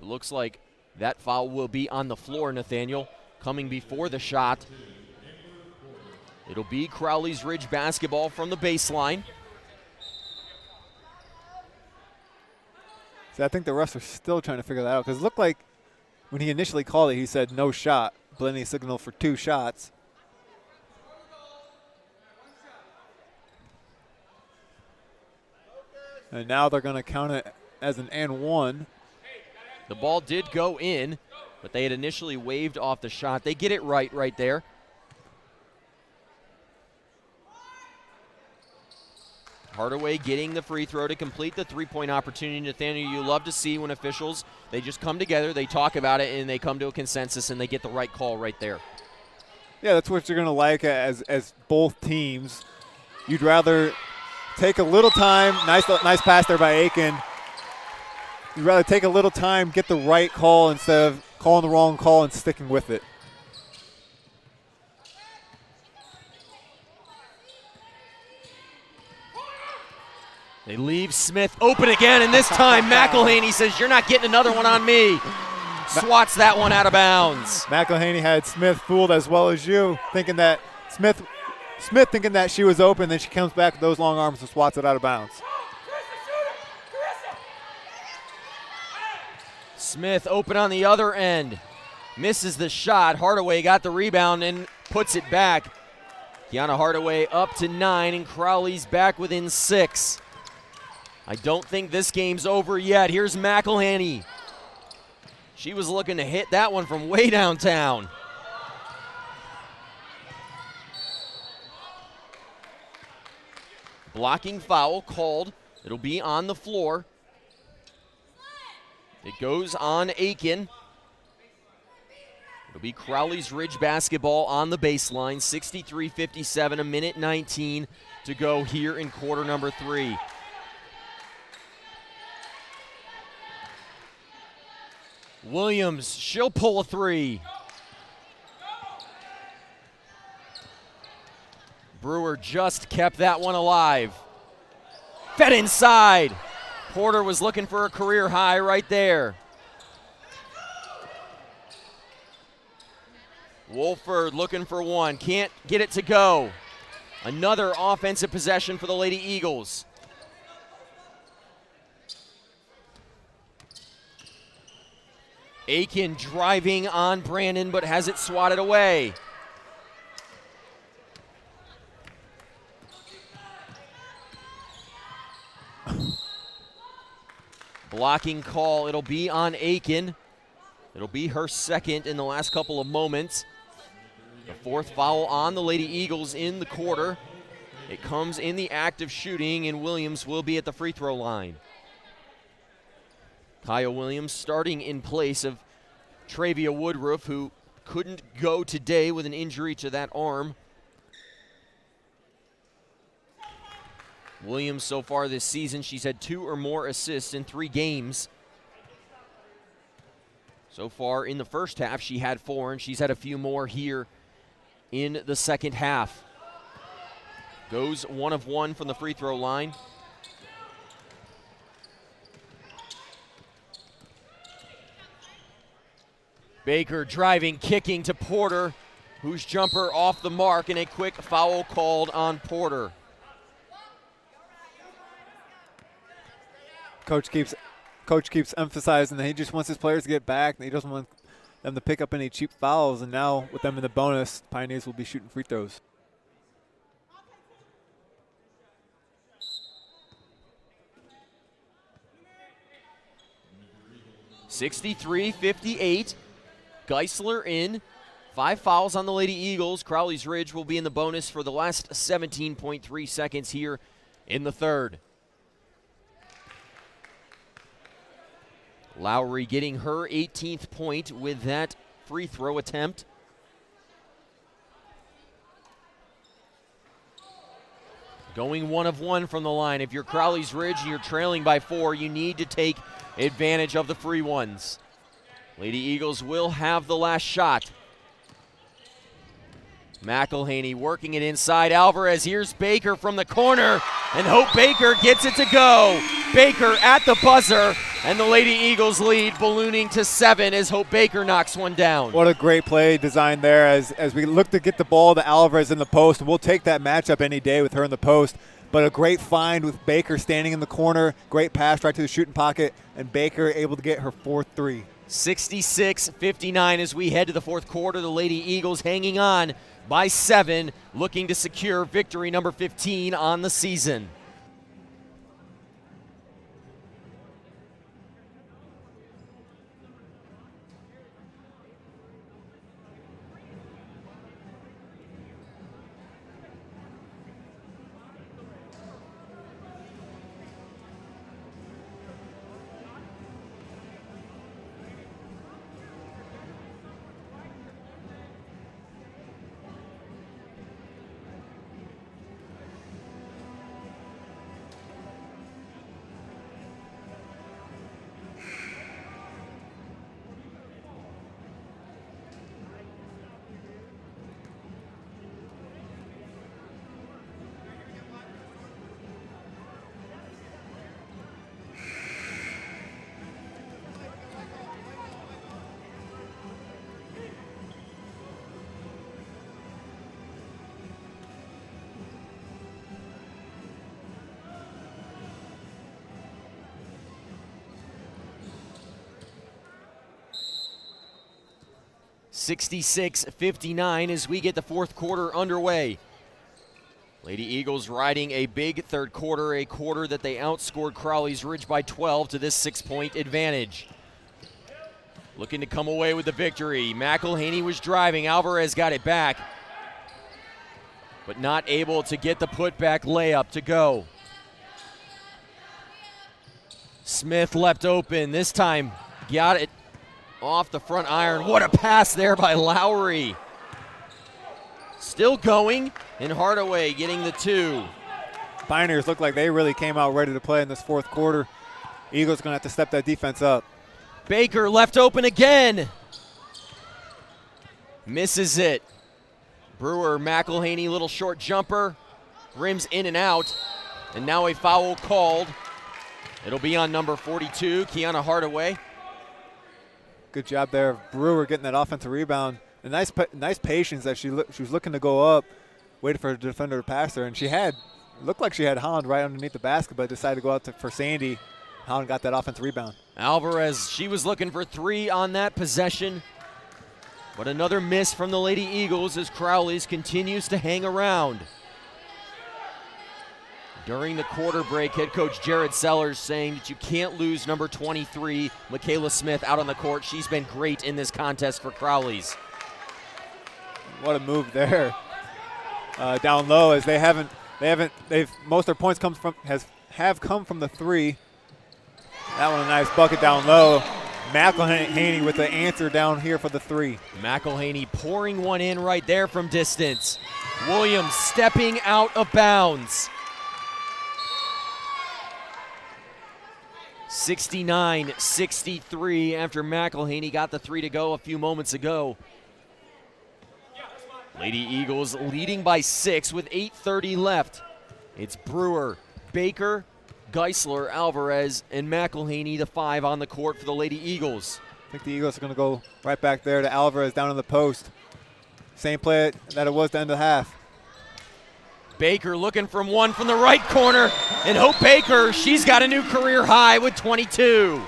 It looks like that foul will be on the floor, Nathaniel, coming before the shot. It'll be Crowley's Ridge basketball from the baseline. See, I think the refs are still trying to figure that out because it looked like when he initially called it, he said no shot, blending signal for 2 shots. And now they're going to count it as an and 1. The ball did go in, but they had initially waved off the shot. They get it right there. Hardaway getting the free throw to complete the three-point opportunity. Nathaniel, you love to see when officials, they just come together, they talk about it, and they come to a consensus, and they get the right call right there. Yeah, that's what you're going to like as both teams. You'd rather take a little time. Nice pass there by Aiken. You'd rather take a little time, get the right call instead of calling the wrong call and sticking with it. They leave Smith open again, and this time McElhaney says, "You're not getting another one on me." Swats that one out of bounds. McElhaney had Smith fooled as well as you, thinking that Smith thinking that she was open, then she comes back with those long arms and swats it out of bounds. Smith open on the other end. Misses the shot. Hardaway got the rebound and puts it back. Kiana Hardaway up to 9, and Crowley's back within 6. I don't think this game's over yet. Here's McElhaney. She was looking to hit that one from way downtown. Blocking foul called. It'll be on the floor. It goes on Aiken. It'll be Crowley's Ridge basketball on the baseline. 63-57, a minute 19 to go here in quarter number 3. Williams, she'll pull a 3. Brewer just kept that one alive. Fed inside. Porter was looking for a career high right there. Wolford looking for one. Can't get it to go. Another offensive possession for the Lady Eagles. Aiken driving on Brandon, but has it swatted away. Blocking call, it'll be on Aiken. It'll be her second in the last couple of moments. The fourth foul on the Lady Eagles in the quarter. It comes in the act of shooting, and Williams will be at the free throw line. Kyle Williams starting in place of Travia Woodruff, who couldn't go today with an injury to that arm. Williams so far this season, she's had 2 or more assists in 3 games. So far in the first half, she had 4, and she's had a few more here in the second half. Goes 1 of 1 from the free throw line. Baker driving, kicking to Porter, whose jumper off the mark, and a quick foul called on Porter. Coach keeps emphasizing that he just wants his players to get back, and he doesn't want them to pick up any cheap fouls. And now with them in the bonus, Pioneers will be shooting free throws. (63-58). Geisler in. 5 fouls on the Lady Eagles. Crowley's Ridge will be in the bonus for the last 17.3 seconds here in the third. Lowry getting her 18th point with that free throw attempt. Going 1 of 1 from the line. If you're Crowley's Ridge and you're trailing by 4, you need to take advantage of the free ones. Lady Eagles will have the last shot. McElhaney working it inside. Alvarez, here's Baker from the corner, and Hope Baker gets it to go. Baker at the buzzer, and the Lady Eagles lead ballooning to 7 as Hope Baker knocks one down. What a great play design there as we look to get the ball to Alvarez in the post. We'll take that matchup any day with her in the post, but a great find with Baker standing in the corner. Great pass right to the shooting pocket, and Baker able to get her 4th three. 66-59 as we head to the fourth quarter. The Lady Eagles hanging on by 7, looking to secure victory number 15 on the season. (66-59) as we get the fourth quarter underway. Lady Eagles riding a big third quarter, a quarter that they outscored Crowley's Ridge by 12 to this 6-point advantage. Looking to come away with the victory. McElhaney was driving. Alvarez got it back, but not able to get the putback layup to go. Smith left open. This time got it off the front iron. What a pass there by Lowry. Still going, and Hardaway getting the 2. Pioneers look like they really came out ready to play in this fourth quarter. Eagles going to have to step that defense up. Baker left open again. Misses it. Brewer, McElhaney, little short jumper. Rims in and out. And now a foul called. It'll be on number 42, Kiana Hardaway. Good job there of Brewer getting that offensive rebound. A nice patience that she was looking to go up, waited for the defender to pass her, and looked like she had Holland right underneath the basket, but decided to go out for Sandy. Holland got that offensive rebound. Alvarez, she was looking for 3 on that possession, but another miss from the Lady Eagles as Crowley's continues to hang around. During the quarter break, head coach Jared Sellers saying that you can't lose number 23, Michaela Smith, out on the court. She's been great in this contest for Crowley's. what a move there. Down low, as most of their points have come from the three. That one a nice bucket down low. McElhaney with the answer down here for the three. McElhaney pouring one in right there from distance. Williams stepping out of bounds. 69-63 after McElhaney got the three to go a few moments ago. Lady Eagles leading by 6 with 8:30 left. It's Brewer, Baker, Geisler, Alvarez, and McElhaney, the 5 on the court for the Lady Eagles. I think the Eagles are going to go right back there to Alvarez down in the post. Same play that it was to end the half. Baker looking from one from the right corner, and Hope Baker, she's got a new career high with 22.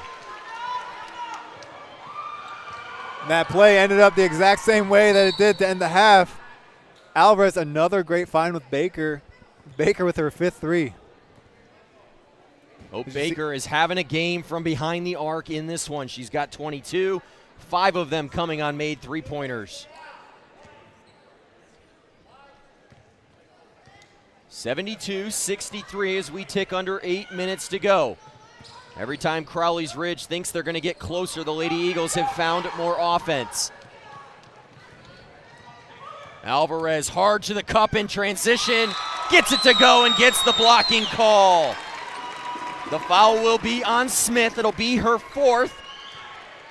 That play ended up the exact same way that it did to end the half. Alvarez, another great find with Baker. Baker with her 5th three. Hope Baker is having a game from behind the arc in this one. She's got 22, 5 of them coming on made three-pointers. 72-63 as we tick under 8 minutes to go. Every time Crowley's Ridge thinks they're going to get closer, the Lady Eagles have found more offense. Alvarez hard to the cup in transition, gets it to go and gets the blocking call. The foul will be on Smith. It'll be her 4th.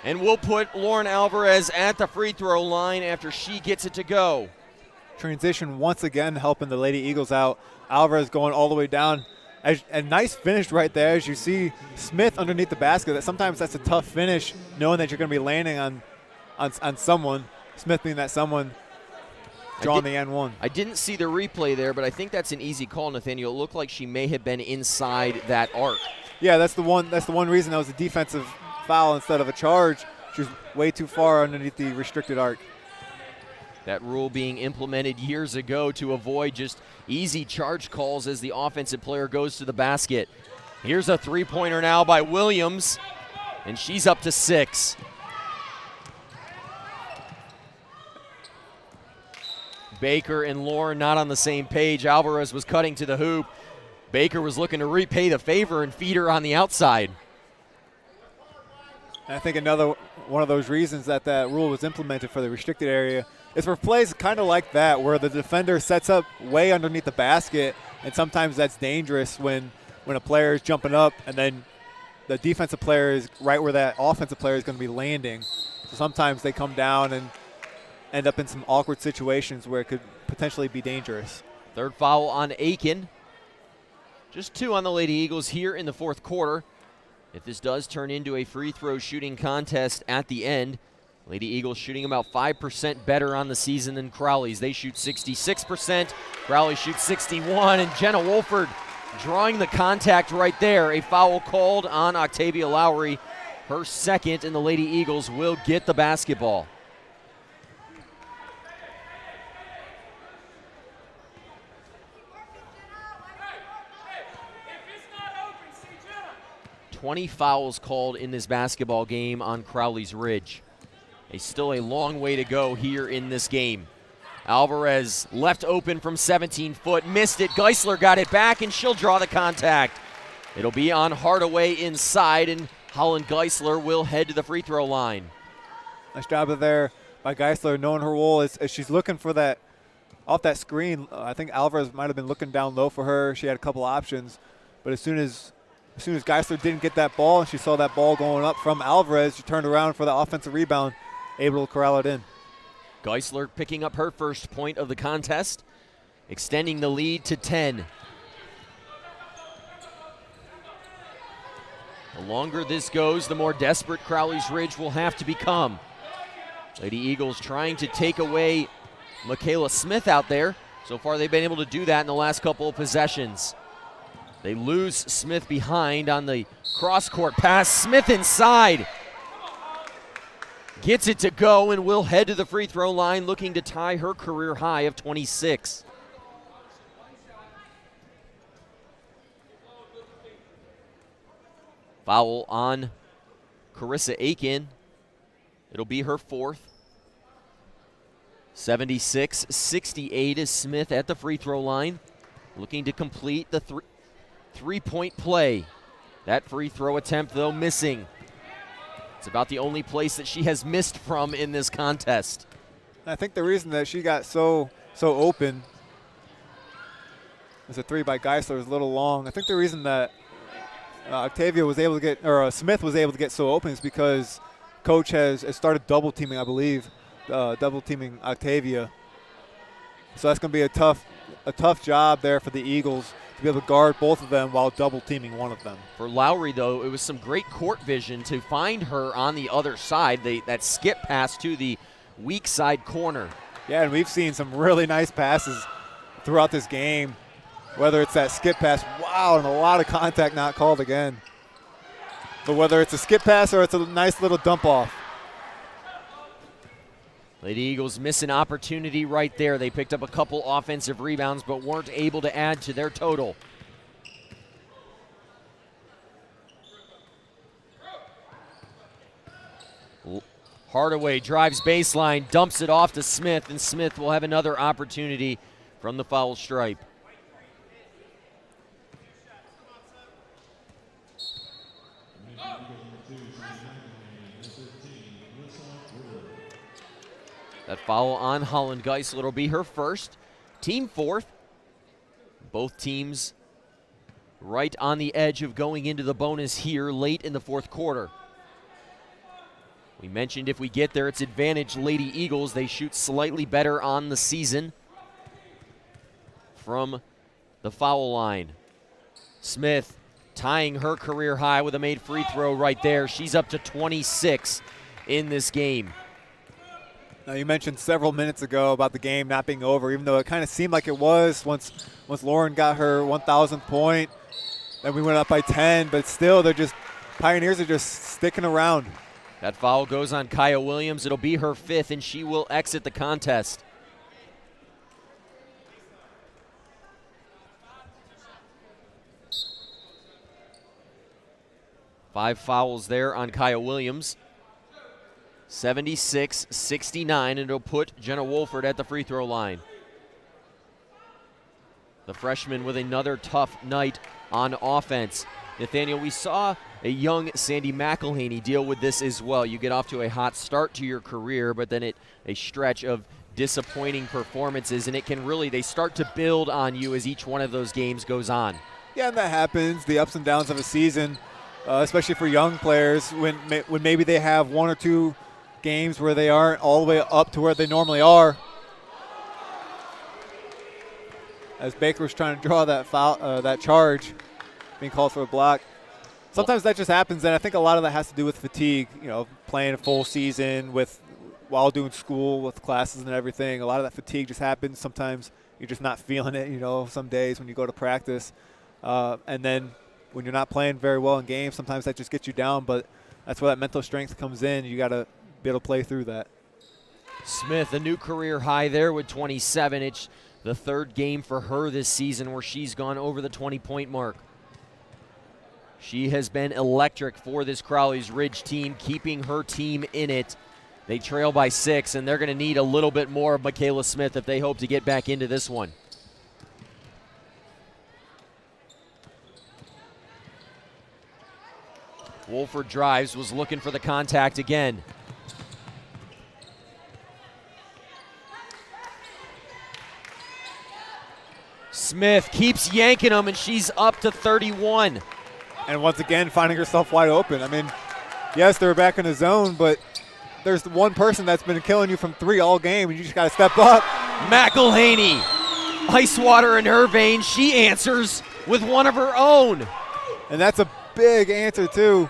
And we'll put Lauren Alvarez at the free throw line after she gets it to go. Transition once again helping the Lady Eagles out. Alvarez going all the way down. A nice finish right there as you see Smith underneath the basket. Sometimes that's a tough finish, knowing that you're going to be landing on someone. Smith being that someone drawing the N1. I didn't see the replay there, but I think that's an easy call, Nathaniel. It looked like she may have been inside that arc. Yeah, that's the one reason that was a defensive foul instead of a charge. She was way too far underneath the restricted arc. That rule being implemented years ago to avoid just easy charge calls as the offensive player goes to the basket. Here's a three-pointer now by Williams, and she's up to 6. Baker and Lauren not on the same page. Alvarez was cutting to the hoop. Baker was looking to repay the favor and feed her on the outside. And I think another one of those reasons that rule was implemented for the restricted area is for plays kind of like that, where the defender sets up way underneath the basket, and sometimes that's dangerous when a player is jumping up and then the defensive player is right where that offensive player is going to be landing. So sometimes they come down and end up in some awkward situations where it could potentially be dangerous. 3rd foul on Aiken. Just 2 on the Lady Eagles here in the 4th quarter. If this does turn into a free throw shooting contest at the end, Lady Eagles shooting about 5% better on the season than Crowley's. They shoot 66%. Crowley shoots 61%, and Jenna Wolford drawing the contact right there. A foul called on Octavia Lowry, her 2nd, and the Lady Eagles will get the basketball. "20 fouls called in this basketball game on Crowley's Ridge. Still a long way to go here in this game. Alvarez left open from 17 foot, missed it. Geisler got it back, and she'll draw the contact. It'll be on Hardaway inside, and Holland Geisler will head to the free throw line. Nice job there by Geisler, knowing her role as she's looking for that off that screen. I think Alvarez might have been looking down low for her. She had a couple options, but as soon as Geisler didn't get that ball and she saw that ball going up from Alvarez, she turned around for the offensive rebound, able to corral it in. Geisler picking up her first point of the contest, extending the lead to 10. The longer this goes, the more desperate Crowley's Ridge will have to become. Lady Eagles trying to take away Michaela Smith out there. So far they've been able to do that in the last couple of possessions. They lose Smith behind on the cross-court pass. Smith inside. Gets it to go and will head to the free throw line, looking to tie her career high of 26. Foul on Carissa Aiken. It'll be her 4th. 76-68 is Smith at the free throw line, looking to complete the three-point play. That free throw attempt, though, missing. It's about the only place that she has missed from in this contest. I think the reason that she got so open, was a three by Geisler, was a little long. I think the reason that Octavia was able to get, or Smith was able to get so open is because Coach has started double teaming, I believe, double teaming Octavia. So that's going to be a tough job there for the Eagles to be able to guard both of them while double teaming one of them. For Lowry, though, it was some great court vision to find her on the other side. That skip pass to the weak side corner. Yeah, and we've seen some really nice passes throughout this game, whether it's that skip pass, wow, and a lot of contact not called again. But whether it's a skip pass or it's a nice little dump off. Lady Eagles miss an opportunity right there. They picked up a couple offensive rebounds but weren't able to add to their total. Hardaway drives baseline, dumps it off to Smith, and Smith will have another opportunity from the foul stripe. That foul on Holland Geisler will be her first, team fourth. Both teams right on the edge of going into the bonus here late in the fourth quarter. We mentioned if we get there, it's advantage Lady Eagles. They shoot slightly better on the season from the foul line. Smith tying her career high with a made free throw right there. She's up to 26 in this game. Now, you mentioned several minutes ago about the game not being over, even though it kind of seemed like it was once Lauren got her 1,000th point. Then we went up by 10, but still, Pioneers are just sticking around. That foul goes on Kaya Williams. It'll be her fifth, and she will exit the contest. Five fouls there on Kaya Williams. 76-69, and it'll put Jenna Wolford at the free throw line. The freshman with another tough night on offense. Nathaniel, we saw a young Sandy McElhaney deal with this as well. You get off to a hot start to your career, but then a stretch of disappointing performances, and they start to build on you as each one of those games goes on. Yeah, and that happens, the ups and downs of a season, especially for young players, when maybe they have one or two games where they aren't all the way up to where they normally are. As Baker was trying to draw that foul, that charge, being called for a block. Sometimes that just happens, and I think a lot of that has to do with fatigue. Playing a full season while doing school with classes and everything. A lot of that fatigue just happens. Sometimes you're just not feeling it. Some days when you go to practice, and then when you're not playing very well in games, sometimes that just gets you down. But that's where that mental strength comes in. You got to be able to play through that. Smith, a new career high there with 27. It's the third game for her this season where she's gone over the 20-point mark. She has been electric for this Crowley's Ridge team, keeping her team in it. They trail by 6, and they're going to need a little bit more of Michaela Smith if they hope to get back into this one. Wolford drives, was looking for the contact again. Smith keeps yanking them, and she's up to 31. And once again, finding herself wide open. I mean, yes, they're back in the zone, but there's one person that's been killing you from 3 all game, and you just got to step up. McElhaney, ice water in her veins. She answers with one of her own. And that's a big answer, too.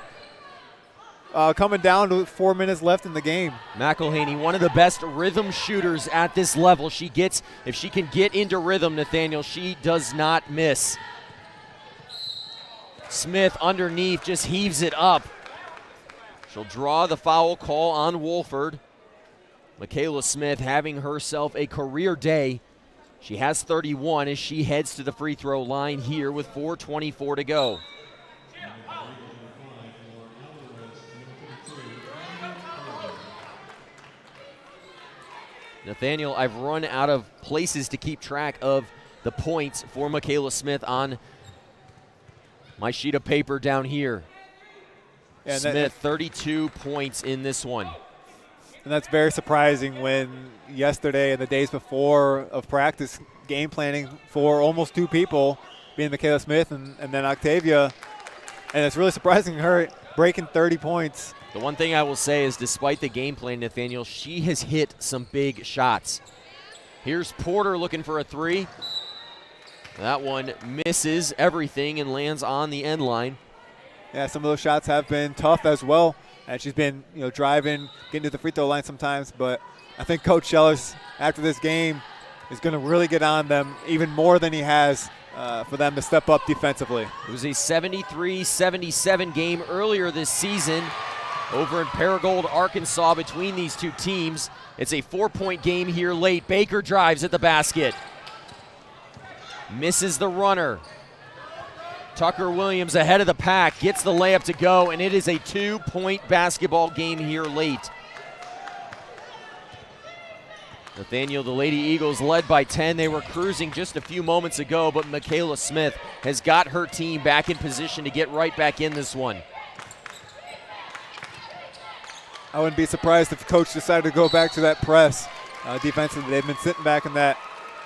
Coming down to 4 minutes left in the game. McElhaney, one of the best rhythm shooters at this level. If she can get into rhythm, Nathaniel, she does not miss. Smith underneath just heaves it up. She'll draw the foul call on Wolford. Michaela Smith having herself a career day. She has 31 as she heads to the free throw line here with 4:24 to go. Nathaniel, I've run out of places to keep track of the points for Michaela Smith on my sheet of paper down here. And Smith, 32 points in this one. And that's very surprising when yesterday and the days before of practice, game planning for almost two people, being Michaela Smith and then Octavia. And it's really surprising her breaking 30 points. The one thing I will say is despite the game plan, Nathaniel, she has hit some big shots. Here's Porter looking for a three. That one misses everything and lands on the end line. Yeah, some of those shots have been tough as well. And she's been, driving, getting to the free throw line sometimes. But I think Coach Schellers, after this game, is going to really get on them even more than he has for them to step up defensively. It was a 73-77 game earlier this season over in Paragould, Arkansas, between these two teams. It's a 4-point game here late. Baker drives at the basket. Misses the runner. Tucker Williams ahead of the pack, gets the layup to go, and it is a 2-point basketball game here late. Nathaniel, the Lady Eagles led by 10. They were cruising just a few moments ago, but Michaela Smith has got her team back in position to get right back in this one. I wouldn't be surprised if Coach decided to go back to that press defensively. They've been sitting back in that.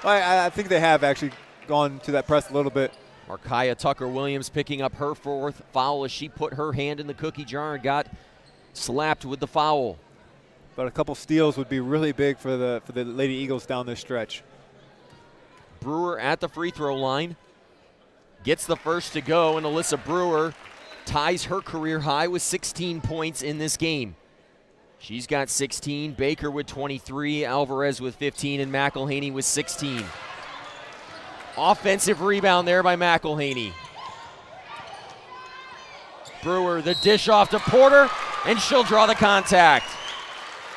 I think they have actually gone to that press a little bit. Markiah Tucker-Williams picking up her fourth foul as she put her hand in the cookie jar and got slapped with the foul. But a couple steals would be really big for the Lady Eagles down this stretch. Brewer at the free throw line. Gets the first to go, and Alyssa Brewer ties her career high with 16 points in this game. She's got 16, Baker with 23, Alvarez with 15, and McElhaney with 16. Offensive rebound there by McElhaney. Brewer, the dish off to Porter, and she'll draw the contact.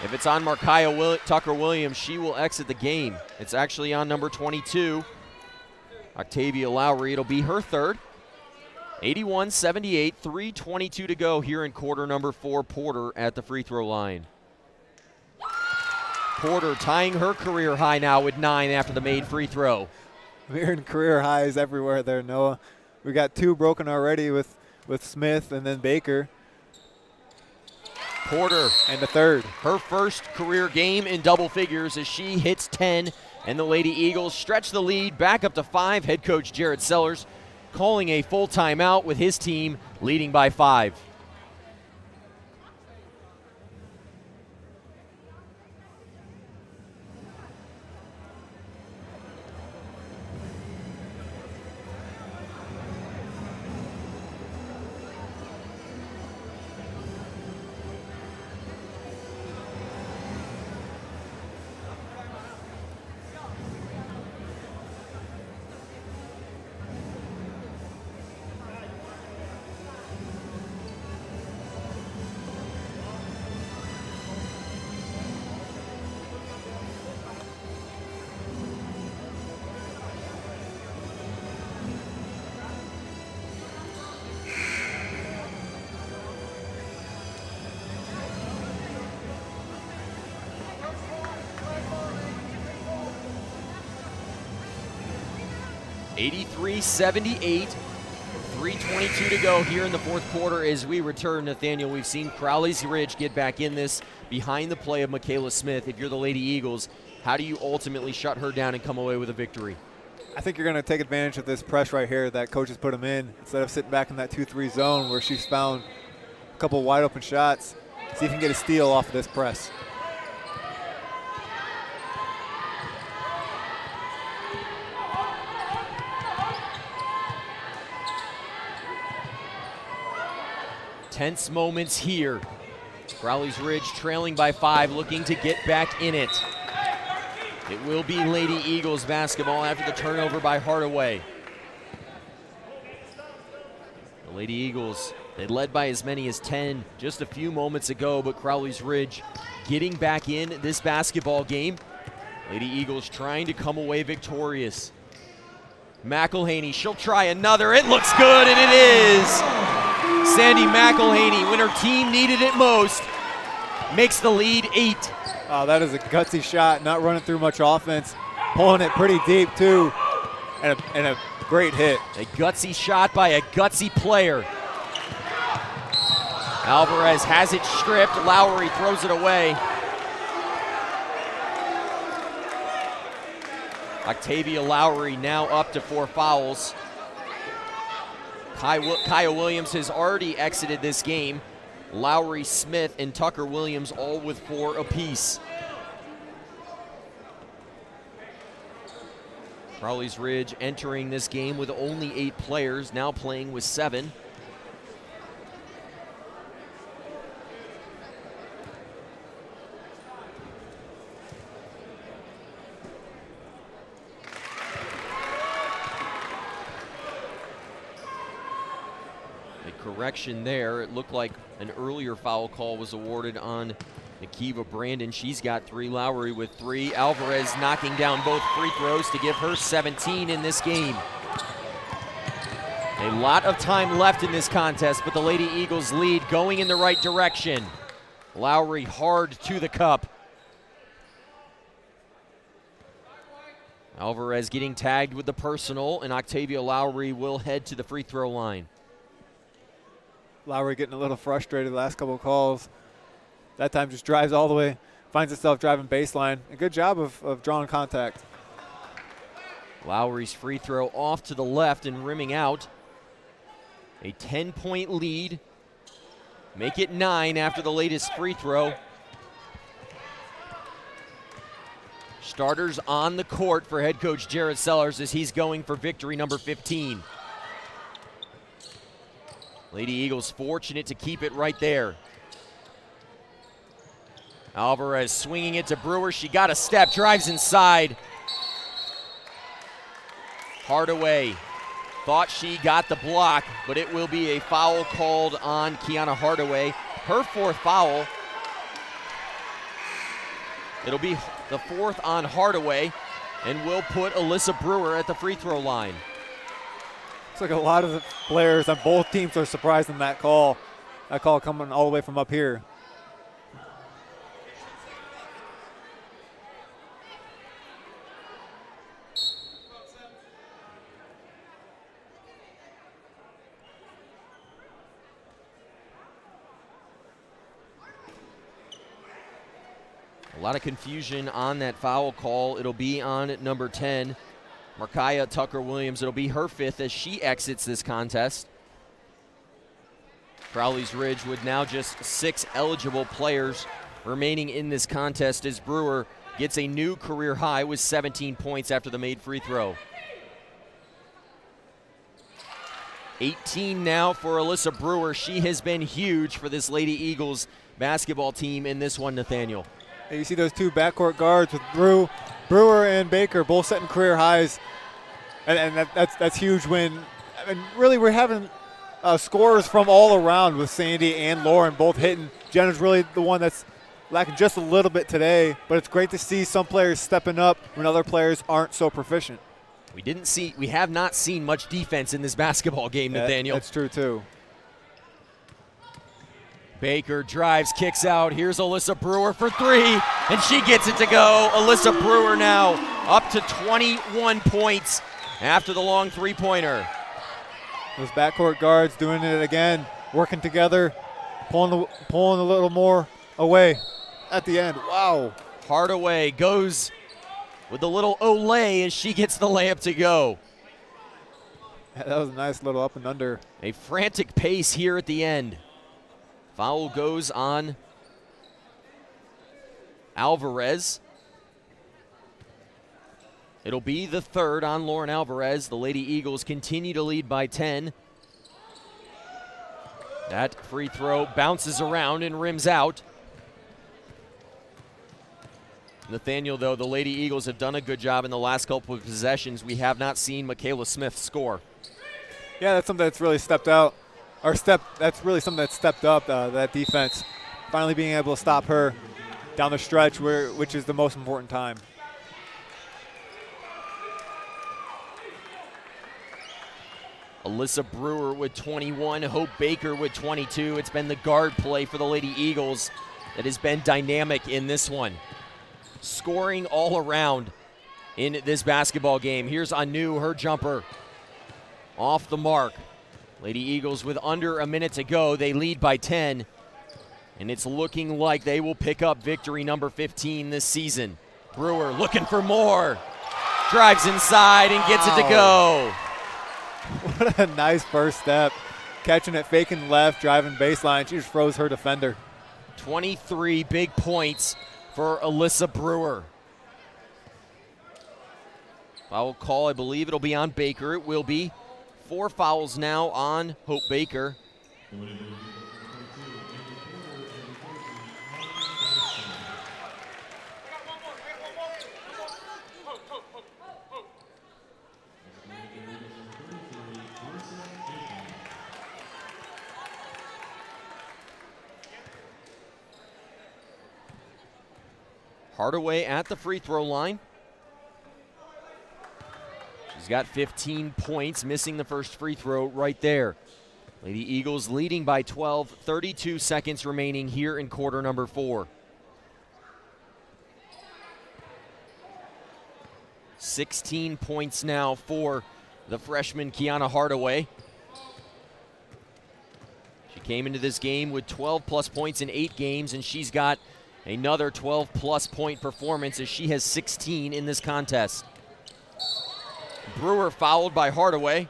If it's on Markiah Tucker-Williams, she will exit the game. It's actually on number 22, Octavia Lowry. It'll be her third. 81-78, 3:22 to go here in quarter number 4. Porter at the free throw line. Porter tying her career high now with 9 after the made free throw. We're in career highs everywhere there, Noah. We got 2 broken already with Smith and then Baker. Porter and the third. Her first career game in double figures as she hits 10, and the Lady Eagles stretch the lead back up to 5. Head coach Jared Sellers calling a full timeout with his team leading by 5. (83-78). 3:22 to go here in the fourth quarter as we return. Nathaniel, we've seen Crowley's Ridge get back in this behind the play of Michaela Smith. If you're the Lady Eagles, how do you ultimately shut her down and come away with a victory? I think you're going to take advantage of this press right here that coach has put them in instead of sitting back in that 2-3 zone where she's found a couple wide open shots. See if you can get a steal off of this press. Tense moments here. Crowley's Ridge trailing by 5, looking to get back in it. It will be Lady Eagles basketball after the turnover by Hardaway. The Lady Eagles, they led by as many as 10 just a few moments ago, but Crowley's Ridge getting back in this basketball game. Lady Eagles trying to come away victorious. McElhaney, she'll try another. It looks good, and it is. Sandy McElhaney, when her team needed it most, makes the lead 8. That is a gutsy shot, not running through much offense, pulling it pretty deep too, and a great hit. A gutsy shot by a gutsy player. Alvarez has it stripped. Lowry throws it away. Octavia Lowry now up to 4 fouls. Kyle Williams has already exited this game. Lowry, Smith, and Tucker Williams all with 4 apiece. Crowley's Ridge entering this game with only 8 players, now playing with 7. Correction there. It looked like an earlier foul call was awarded on Nakiva Brandon. She's got 3. Lowry with 3. Alvarez knocking down both free throws to give her 17 in this game. A lot of time left in this contest, but the Lady Eagles lead going in the right direction. Lowry hard to the cup. Alvarez getting tagged with the personal, and Octavia Lowry will head to the free throw line. Lowry getting a little frustrated the last couple of calls. That time just drives all the way, finds itself driving baseline. A good job of drawing contact. Lowry's free throw off to the left and rimming out. A 10-point lead. Make it 9 after the latest free throw. Starters on the court for head coach Jared Sellers as he's going for victory number 15. Lady Eagles fortunate to keep it right there. Alvarez swinging it to Brewer. She got a step, drives inside. Hardaway thought she got the block, but it will be a foul called on Kiana Hardaway. Her 4th foul. It'll be the 4th on Hardaway, and will put Alyssa Brewer at the free throw line. Looks like a lot of the players on both teams are surprised in that call. That call coming all the way from up here. A lot of confusion on that foul call. It'll be on number 10. Markiah Tucker Williams, it'll be her 5th as she exits this contest. Crowley's Ridge with now just 6 eligible players remaining in this contest as Brewer gets a new career high with 17 points after the made free throw. 18 now for Alyssa Brewer. She has been huge for this Lady Eagles basketball team in this one, Nathaniel. You see those 2 backcourt guards with Brewer and Baker both setting career highs, and that's huge when, I mean, really we're having scorers from all around with Sandy and Lauren both hitting. Jenna's really the one that's lacking just a little bit today, but it's great to see some players stepping up when other players aren't so proficient. We have not seen much defense in this basketball game, Nathaniel. That's true too. Baker drives, kicks out. Here's Alyssa Brewer for 3, and she gets it to go. Alyssa Brewer now up to 21 points after the long 3-pointer. Those backcourt guards doing it again, working together, pulling a little more away at the end. Wow. Hardaway goes with a little olay as she gets the layup to go. That was a nice little up and under. A frantic pace here at the end. Foul goes on Alvarez. It'll be the 3rd on Lauren Alvarez. The Lady Eagles continue to lead by 10. That free throw bounces around and rims out. Nathaniel, though, the Lady Eagles have done a good job in the last couple of possessions. We have not seen Michaela Smith score. Yeah, that's something that's really stepped out. That's really something that stepped up, that defense. Finally being able to stop her down the stretch, which is the most important time. Alyssa Brewer with 21, Hope Baker with 22. It's been the guard play for the Lady Eagles that has been dynamic in this one. scoring all around in this basketball game. Here's Anu, her jumper off the mark. Lady Eagles with under a minute to go. They lead by 10, and it's looking like they will pick up victory number 15 this season. Brewer looking for more. Drives inside and gets it to go. What a nice first step. Catching it, faking left, driving baseline. She just froze her defender. 23 big points for Alyssa Brewer. Foul call, I believe it'll be on Baker. It will be. 4 fouls now on Hope Baker. Hardaway at the free throw line. She's got 15 points, missing the first free throw right there. Lady Eagles leading by 12, 32 seconds remaining here in quarter number 4. 16 points now for the freshman Kiana Hardaway. She came into this game with 12-plus points in 8 games, and she's got another 12-plus point performance as she has 16 in this contest. Brewer fouled by Hardaway.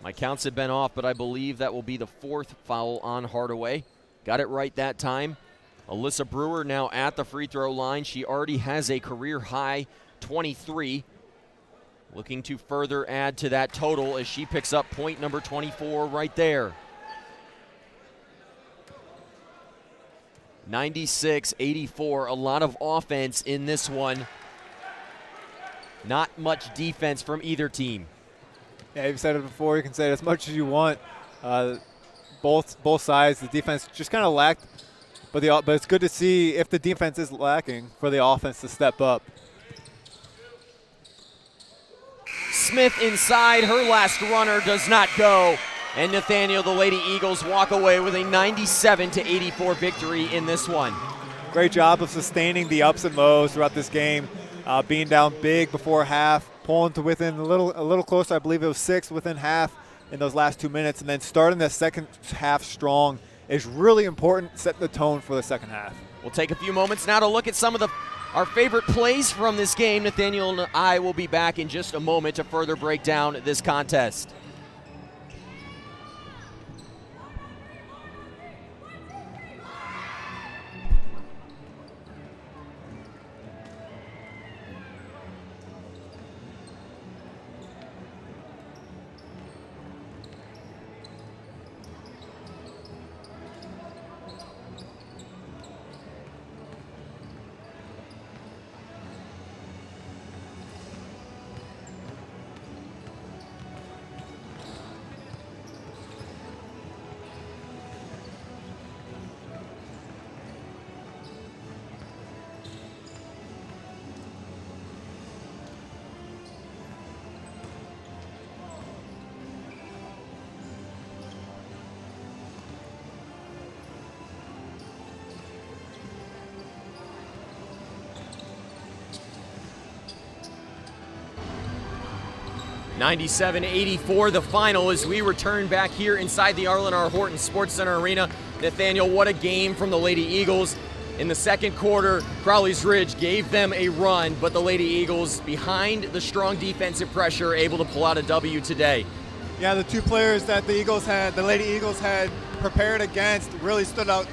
My counts have been off, but I believe that will be the 4th foul on Hardaway. Got it right that time. Alyssa Brewer now at the free throw line. She already has a career high 23. Looking to further add to that total as she picks up point number 24 right there. 96-84, a lot of offense in this one. Not much defense from either team. Yeah, you've said it before. You can say it as much as you want. Both sides, the defense just kind of lacked, but it's good to see if the defense is lacking for the offense to step up. Smith inside, her last runner does not go. And Nathaniel, the Lady Eagles, walk away with a 97-84 victory in this one. Great job of sustaining the ups and lows throughout this game, being down big before half, pulling to within a little closer. I believe it was 6 within half in those last 2 minutes, and then starting the second half strong is really important, setting the tone for the second half. We'll take a few moments now to look at some of our favorite plays from this game. Nathaniel and I will be back in just a moment to further break down this contest. (97-84) the final as we return back here inside the Arlen R. Horton Sports Center Arena. Nathaniel, what a game from the Lady Eagles. In the second quarter, Crowley's Ridge gave them a run, but the Lady Eagles, behind the strong defensive pressure, able to pull out a W today. Yeah, the 2 players that the Lady Eagles had prepared against really stood out,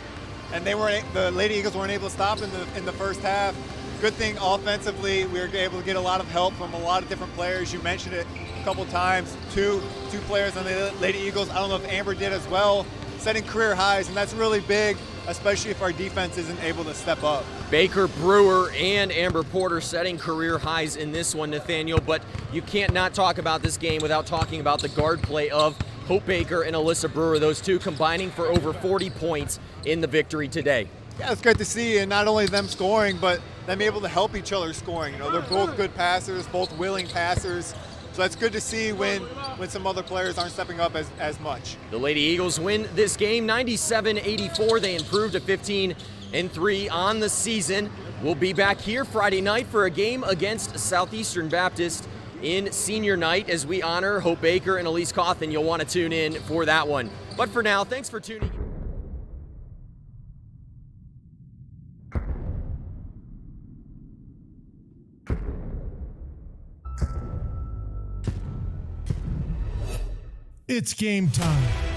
and the Lady Eagles weren't able to stop in the first half. Good thing offensively, we were able to get a lot of help from a lot of different players. You mentioned it a couple times. Two players on the Lady Eagles. I don't know if Amber did as well, setting career highs, and that's really big, especially if our defense isn't able to step up. Baker, Brewer, and Amber Porter setting career highs in this one, Nathaniel, but you can't not talk about this game without talking about the guard play of Hope Baker and Alyssa Brewer, those two combining for over 40 points in the victory today. Yeah, it's great to see, and not only them scoring, but them able to help each other scoring. You know, they're both good passers, both willing passers. So that's good to see when some other players aren't stepping up as much. The Lady Eagles win this game 97-84. They improved to 15 3 on the season. We'll be back here Friday night for a game against Southeastern Baptist in senior night as we honor Hope Baker and Elise Cawthon. You'll want to tune in for that one. But for now, thanks for tuning in. It's game time.